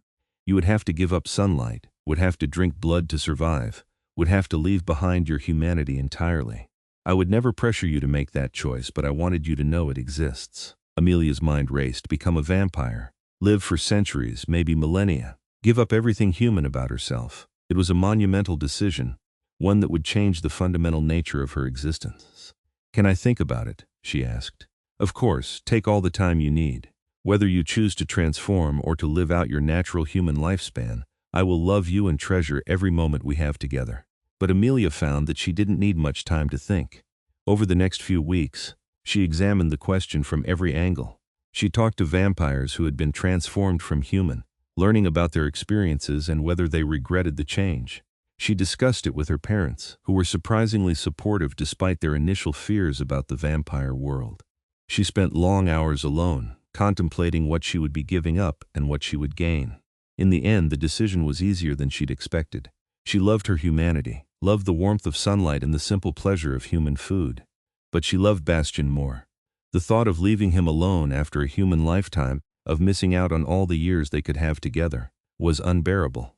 You would have to give up sunlight, would have to drink blood to survive, would have to leave behind your humanity entirely. I would never pressure you to make that choice, but I wanted you to know it exists. Amelia's mind raced. Become a vampire. Live for centuries, maybe millennia. Give up everything human about herself. It was a monumental decision, one that would change the fundamental nature of her existence. Can I think about it? She asked. Of course, take all the time you need. Whether you choose to transform or to live out your natural human lifespan, I will love you and treasure every moment we have together. But Amelia found that she didn't need much time to think. Over the next few weeks, she examined the question from every angle. She talked to vampires who had been transformed from human, learning about their experiences and whether they regretted the change. She discussed it with her parents, who were surprisingly supportive despite their initial fears about the vampire world. She spent long hours alone, contemplating what she would be giving up and what she would gain. In the end, the decision was easier than she'd expected. She loved her humanity, loved the warmth of sunlight and the simple pleasure of human food. But she loved Bastian more. The thought of leaving him alone after a human lifetime, of missing out on all the years they could have together, was unbearable.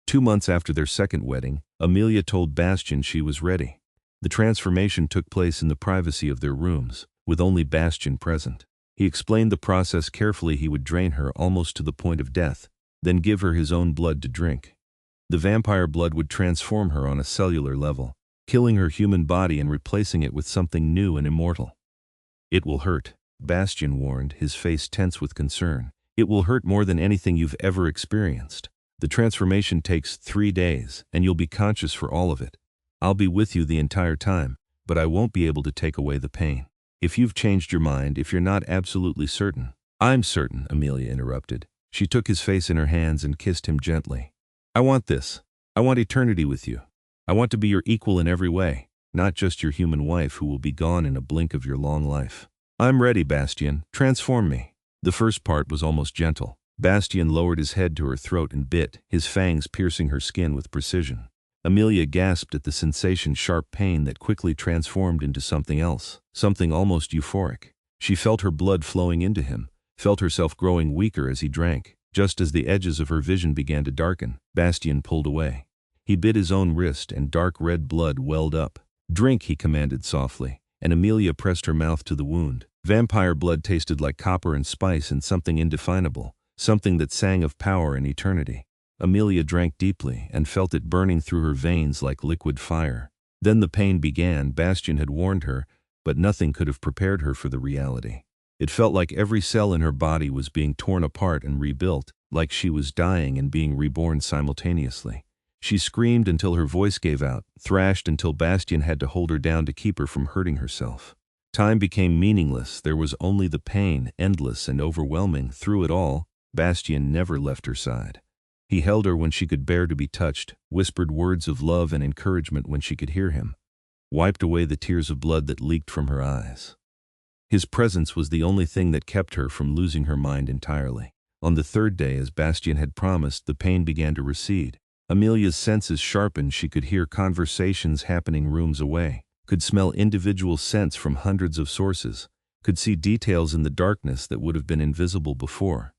2 months after their second wedding, Amelia told Bastian she was ready. The transformation took place in the privacy of their rooms, with only Bastian present. He explained the process carefully. He would drain her almost to the point of death, then give her his own blood to drink. The vampire blood would transform her on a cellular level, killing her human body and replacing it with something new and immortal. It will hurt, Bastian warned, his face tense with concern. It will hurt more than anything you've ever experienced. The transformation takes 3 days, and you'll be conscious for all of it. I'll be with you the entire time, but I won't be able to take away the pain. If you've changed your mind, if you're not absolutely certain. I'm certain, Amelia interrupted. She took his face in her hands and kissed him gently. I want this. I want eternity with you. I want to be your equal in every way, not just your human wife who will be gone in a blink of your long life. I'm ready, Bastian. Transform me. The first part was almost gentle. Bastian lowered his head to her throat and bit, his fangs piercing her skin with precision. Amelia gasped at the sensation, sharp pain that quickly transformed into something else, something almost euphoric. She felt her blood flowing into him, felt herself growing weaker as he drank. Just as the edges of her vision began to darken, Bastian pulled away. He bit his own wrist and dark red blood welled up. Drink, he commanded softly, and Amelia pressed her mouth to the wound. Vampire blood tasted like copper and spice and something indefinable, something that sang of power and eternity. Amelia drank deeply and felt it burning through her veins like liquid fire. Then the pain began. Bastian had warned her, but nothing could have prepared her for the reality. It felt like every cell in her body was being torn apart and rebuilt, like she was dying and being reborn simultaneously. She screamed until her voice gave out, thrashed until Bastian had to hold her down to keep her from hurting herself. Time became meaningless. There was only the pain, endless and overwhelming. Through it all, Bastian never left her side. He held her when she could bear to be touched, whispered words of love and encouragement when she could hear him, wiped away the tears of blood that leaked from her eyes. His presence was the only thing that kept her from losing her mind entirely. On the third day, as Bastian had promised, the pain began to recede. Amelia's senses sharpened. She could hear conversations happening rooms away, could smell individual scents from hundreds of sources, could see details in the darkness that would have been invisible before.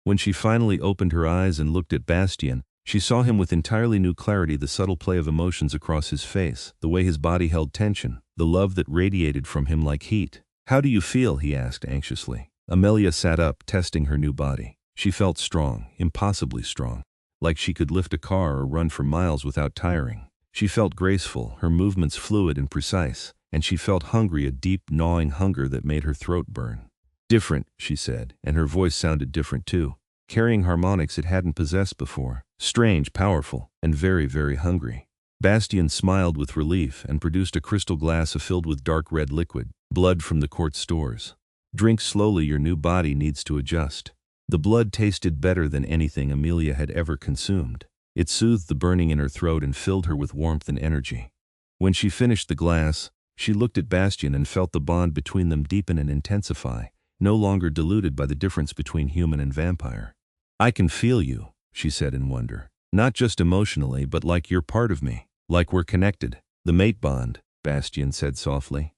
When she finally opened her eyes and looked at Bastian, she saw him with entirely new clarity, the subtle play of emotions across his face, the way his body held tension, the love that radiated from him like heat. How do you feel? He asked anxiously. Amelia sat up, testing her new body. She felt strong, impossibly strong, like she could lift a car or run for miles without tiring. She felt graceful, her movements fluid and precise, and she felt hungry, a deep, gnawing hunger that made her throat burn. Different, she said, and her voice sounded different too, carrying harmonics it hadn't possessed before. Strange, powerful, and very, very hungry. Bastian smiled with relief and produced a crystal glass filled with dark red liquid, blood from the court stores. Drink slowly, your new body needs to adjust. The blood tasted better than anything Amelia had ever consumed. It soothed the burning in her throat and filled her with warmth and energy. When she finished the glass, she looked at Bastian and felt the bond between them deepen and intensify, no longer diluted by the difference between human and vampire. I can feel you, she said in wonder. Not just emotionally, but like you're part of me. Like we're connected. The mate bond, Bastian said softly.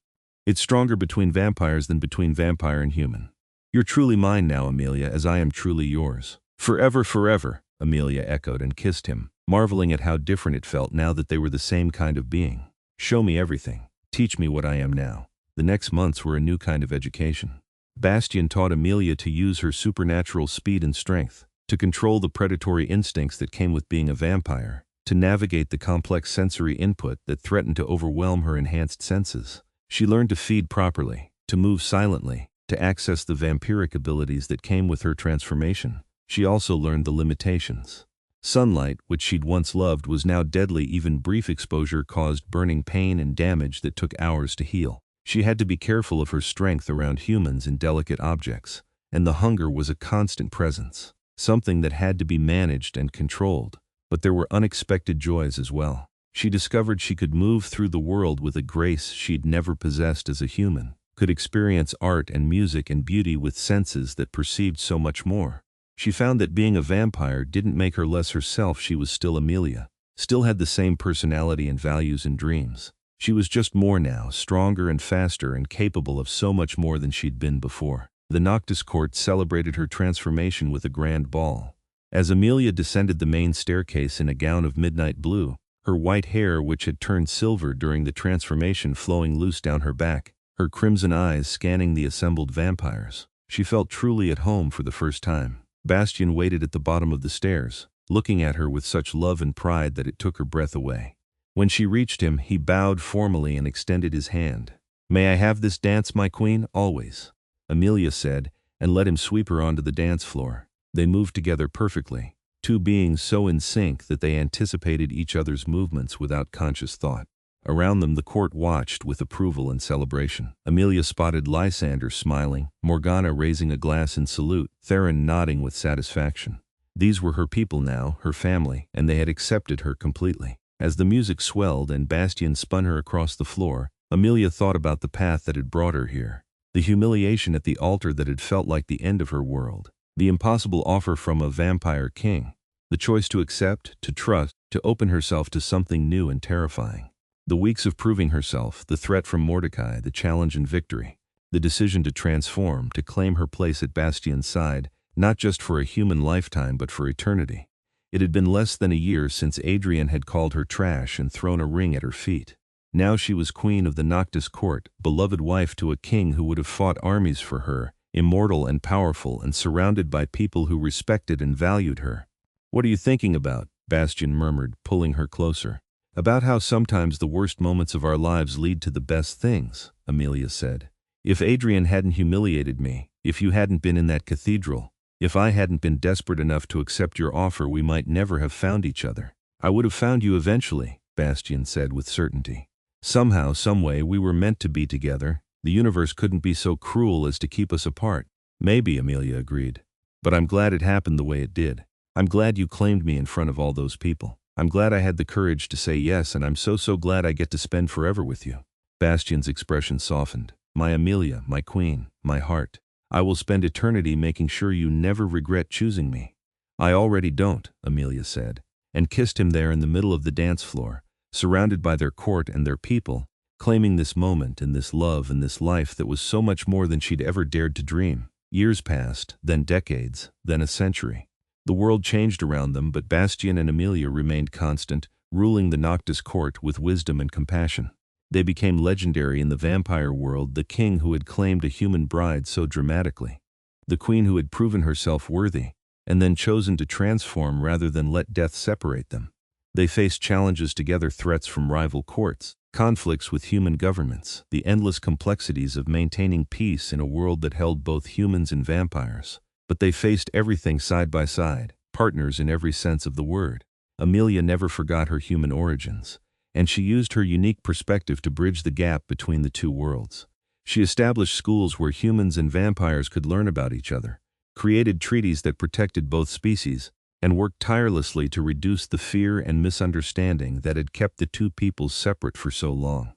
It's stronger between vampires than between vampire and human. You're truly mine now, Amelia, as I am truly yours. Forever, forever, Amelia echoed and kissed him, marveling at how different it felt now that they were the same kind of being. Show me everything. Teach me what I am now. The next months were a new kind of education. Bastian taught Amelia to use her supernatural speed and strength, to control the predatory instincts that came with being a vampire, to navigate the complex sensory input that threatened to overwhelm her enhanced senses. She learned to feed properly, to move silently, to access the vampiric abilities that came with her transformation. She also learned the limitations. Sunlight, which she'd once loved, was now deadly. Even brief exposure caused burning pain and damage that took hours to heal. She had to be careful of her strength around humans and delicate objects, and the hunger was a constant presence, something that had to be managed and controlled. But there were unexpected joys as well. She discovered she could move through the world with a grace she'd never possessed as a human, could experience art and music and beauty with senses that perceived so much more. She found that being a vampire didn't make her less herself. She was still Amelia, still had the same personality and values and dreams. She was just more now, stronger and faster and capable of so much more than she'd been before. The Noctis court celebrated her transformation with a grand ball. As Amelia descended the main staircase in a gown of midnight blue, her white hair, which had turned silver during the transformation, flowing loose down her back, her crimson eyes scanning the assembled vampires, she felt truly at home for the first time. Bastian waited at the bottom of the stairs, looking at her with such love and pride that it took her breath away. When she reached him, he bowed formally and extended his hand. "May I have this dance, my queen?" "Always," Amelia said, and let him sweep her onto the dance floor. They moved together perfectly, two beings so in sync that they anticipated each other's movements without conscious thought. Around them the court watched with approval and celebration. Amelia spotted Lysander smiling, Morgana raising a glass in salute, Theron nodding with satisfaction. These were her people now, her family, and they had accepted her completely. As the music swelled and Bastian spun her across the floor, Amelia thought about the path that had brought her here. The humiliation at the altar that had felt like the end of her world. The impossible offer from a vampire king. The choice to accept, to trust, to open herself to something new and terrifying. The weeks of proving herself, the threat from Mordecai, the challenge and victory. The decision to transform, to claim her place at Bastian's side, not just for a human lifetime but for eternity. It had been less than a year since Adrian had called her trash and thrown a ring at her feet. Now she was queen of the Noctis court, beloved wife to a king who would have fought armies for her, immortal and powerful and surrounded by people who respected and valued her. "What are you thinking about?" Bastian murmured, pulling her closer. "About how sometimes the worst moments of our lives lead to the best things," Amelia said. "If Adrian hadn't humiliated me, if you hadn't been in that cathedral, if I hadn't been desperate enough to accept your offer, we might never have found each other." "I would have found you eventually," Bastian said with certainty. "Somehow, someway, we were meant to be together. The universe couldn't be so cruel as to keep us apart." "Maybe," Amelia agreed. "But I'm glad it happened the way it did. I'm glad you claimed me in front of all those people. I'm glad I had the courage to say yes, and I'm so glad I get to spend forever with you." Bastian's expression softened. "My Amelia, my queen, my heart. I will spend eternity making sure you never regret choosing me." "I already don't," Amelia said, and kissed him there in the middle of the dance floor, surrounded by their court and their people, claiming this moment and this love and this life that was so much more than she'd ever dared to dream. Years passed, then decades, then a century. The world changed around them, but Bastian and Amelia remained constant, ruling the Noctis court with wisdom and compassion. They became legendary in the vampire world, the king who had claimed a human bride so dramatically, the queen who had proven herself worthy, and then chosen to transform rather than let death separate them. They faced challenges together, threats from rival courts, conflicts with human governments, the endless complexities of maintaining peace in a world that held both humans and vampires. But they faced everything side by side, partners in every sense of the word. Amelia never forgot her human origins, and she used her unique perspective to bridge the gap between the two worlds. She established schools where humans and vampires could learn about each other, created treaties that protected both species, and worked tirelessly to reduce the fear and misunderstanding that had kept the two peoples separate for so long.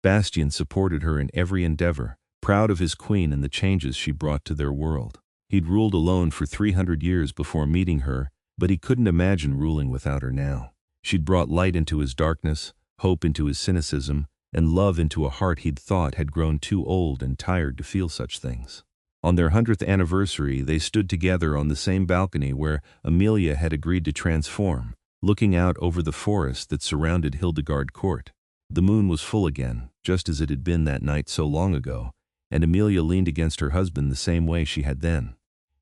Bastian supported her in every endeavor, proud of his queen and the changes she brought to their world. He'd ruled alone for 300 years before meeting her, but he couldn't imagine ruling without her now. She'd brought light into his darkness, hope into his cynicism, and love into a heart he'd thought had grown too old and tired to feel such things. On their 100th anniversary, they stood together on the same balcony where Amelia had agreed to transform, looking out over the forest that surrounded Hildegarde Court. The moon was full again, just as it had been that night so long ago, and Amelia leaned against her husband the same way she had then.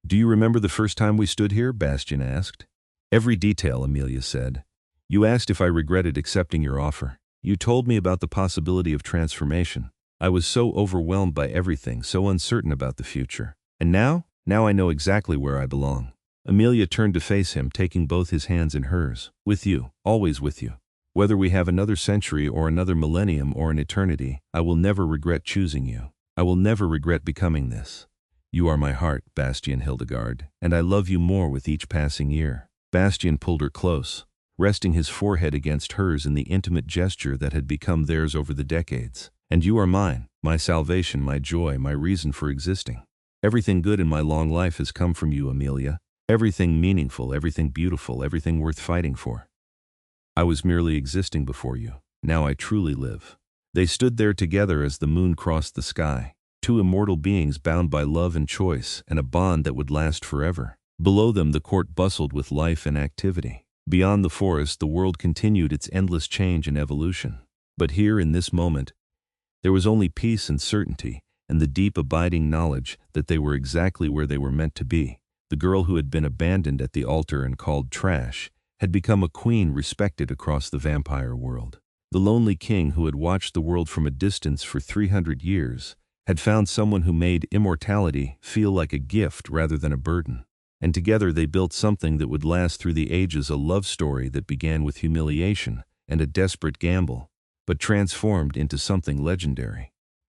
"Do you remember the first time we stood here?" Bastian asked. "Every detail," Amelia said. "You asked if I regretted accepting your offer. You told me about the possibility of transformation. I was so overwhelmed by everything, so uncertain about the future. And now I know exactly where I belong." Amelia turned to face him, taking both his hands in hers. "With you, always with you. Whether we have another century or another millennium or an eternity, I will never regret choosing you. I will never regret becoming this. You are my heart, Bastian Hildegarde, and I love you more with each passing year." Bastian pulled her close, resting his forehead against hers in the intimate gesture that had become theirs over the decades. "And you are mine, my salvation, my joy, my reason for existing. Everything good in my long life has come from you, Amelia. Everything meaningful, everything beautiful, everything worth fighting for. I was merely existing before you. Now I truly live." They stood there together as the moon crossed the sky, two immortal beings bound by love and choice and a bond that would last forever. Below them the court bustled with life and activity. Beyond the forest the world continued its endless change and evolution. But here in this moment, there was only peace and certainty, and the deep abiding knowledge that they were exactly where they were meant to be. The girl who had been abandoned at the altar and called trash had become a queen respected across the vampire world. The lonely king who had watched the world from a distance for 300 years had found someone who made immortality feel like a gift rather than a burden. And together they built something that would last through the ages, a love story that began with humiliation and a desperate gamble, but transformed into something legendary.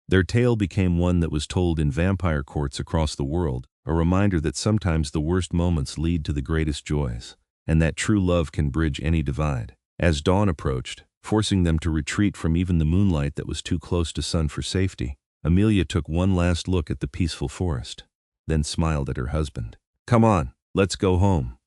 Their tale became one that was told in vampire courts across the world, a reminder that sometimes the worst moments lead to the greatest joys, and that true love can bridge any divide. As dawn approached, forcing them to retreat from even the moonlight that was too close to sun for safety, Amelia took one last look at the peaceful forest, then smiled at her husband. "Come on, let's go home."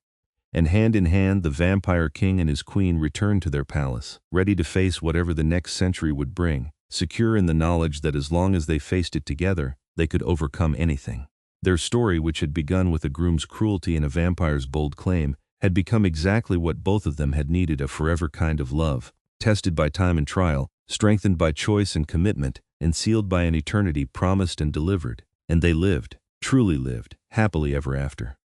And hand in hand, the vampire king and his queen returned to their palace, ready to face whatever the next century would bring, secure in the knowledge that as long as they faced it together, they could overcome anything. Their story, which had begun with a groom's cruelty and a vampire's bold claim, had become exactly what both of them had needed: a forever kind of love, tested by time and trial, strengthened by choice and commitment, and sealed by an eternity promised and delivered. And they lived, truly lived, happily ever after.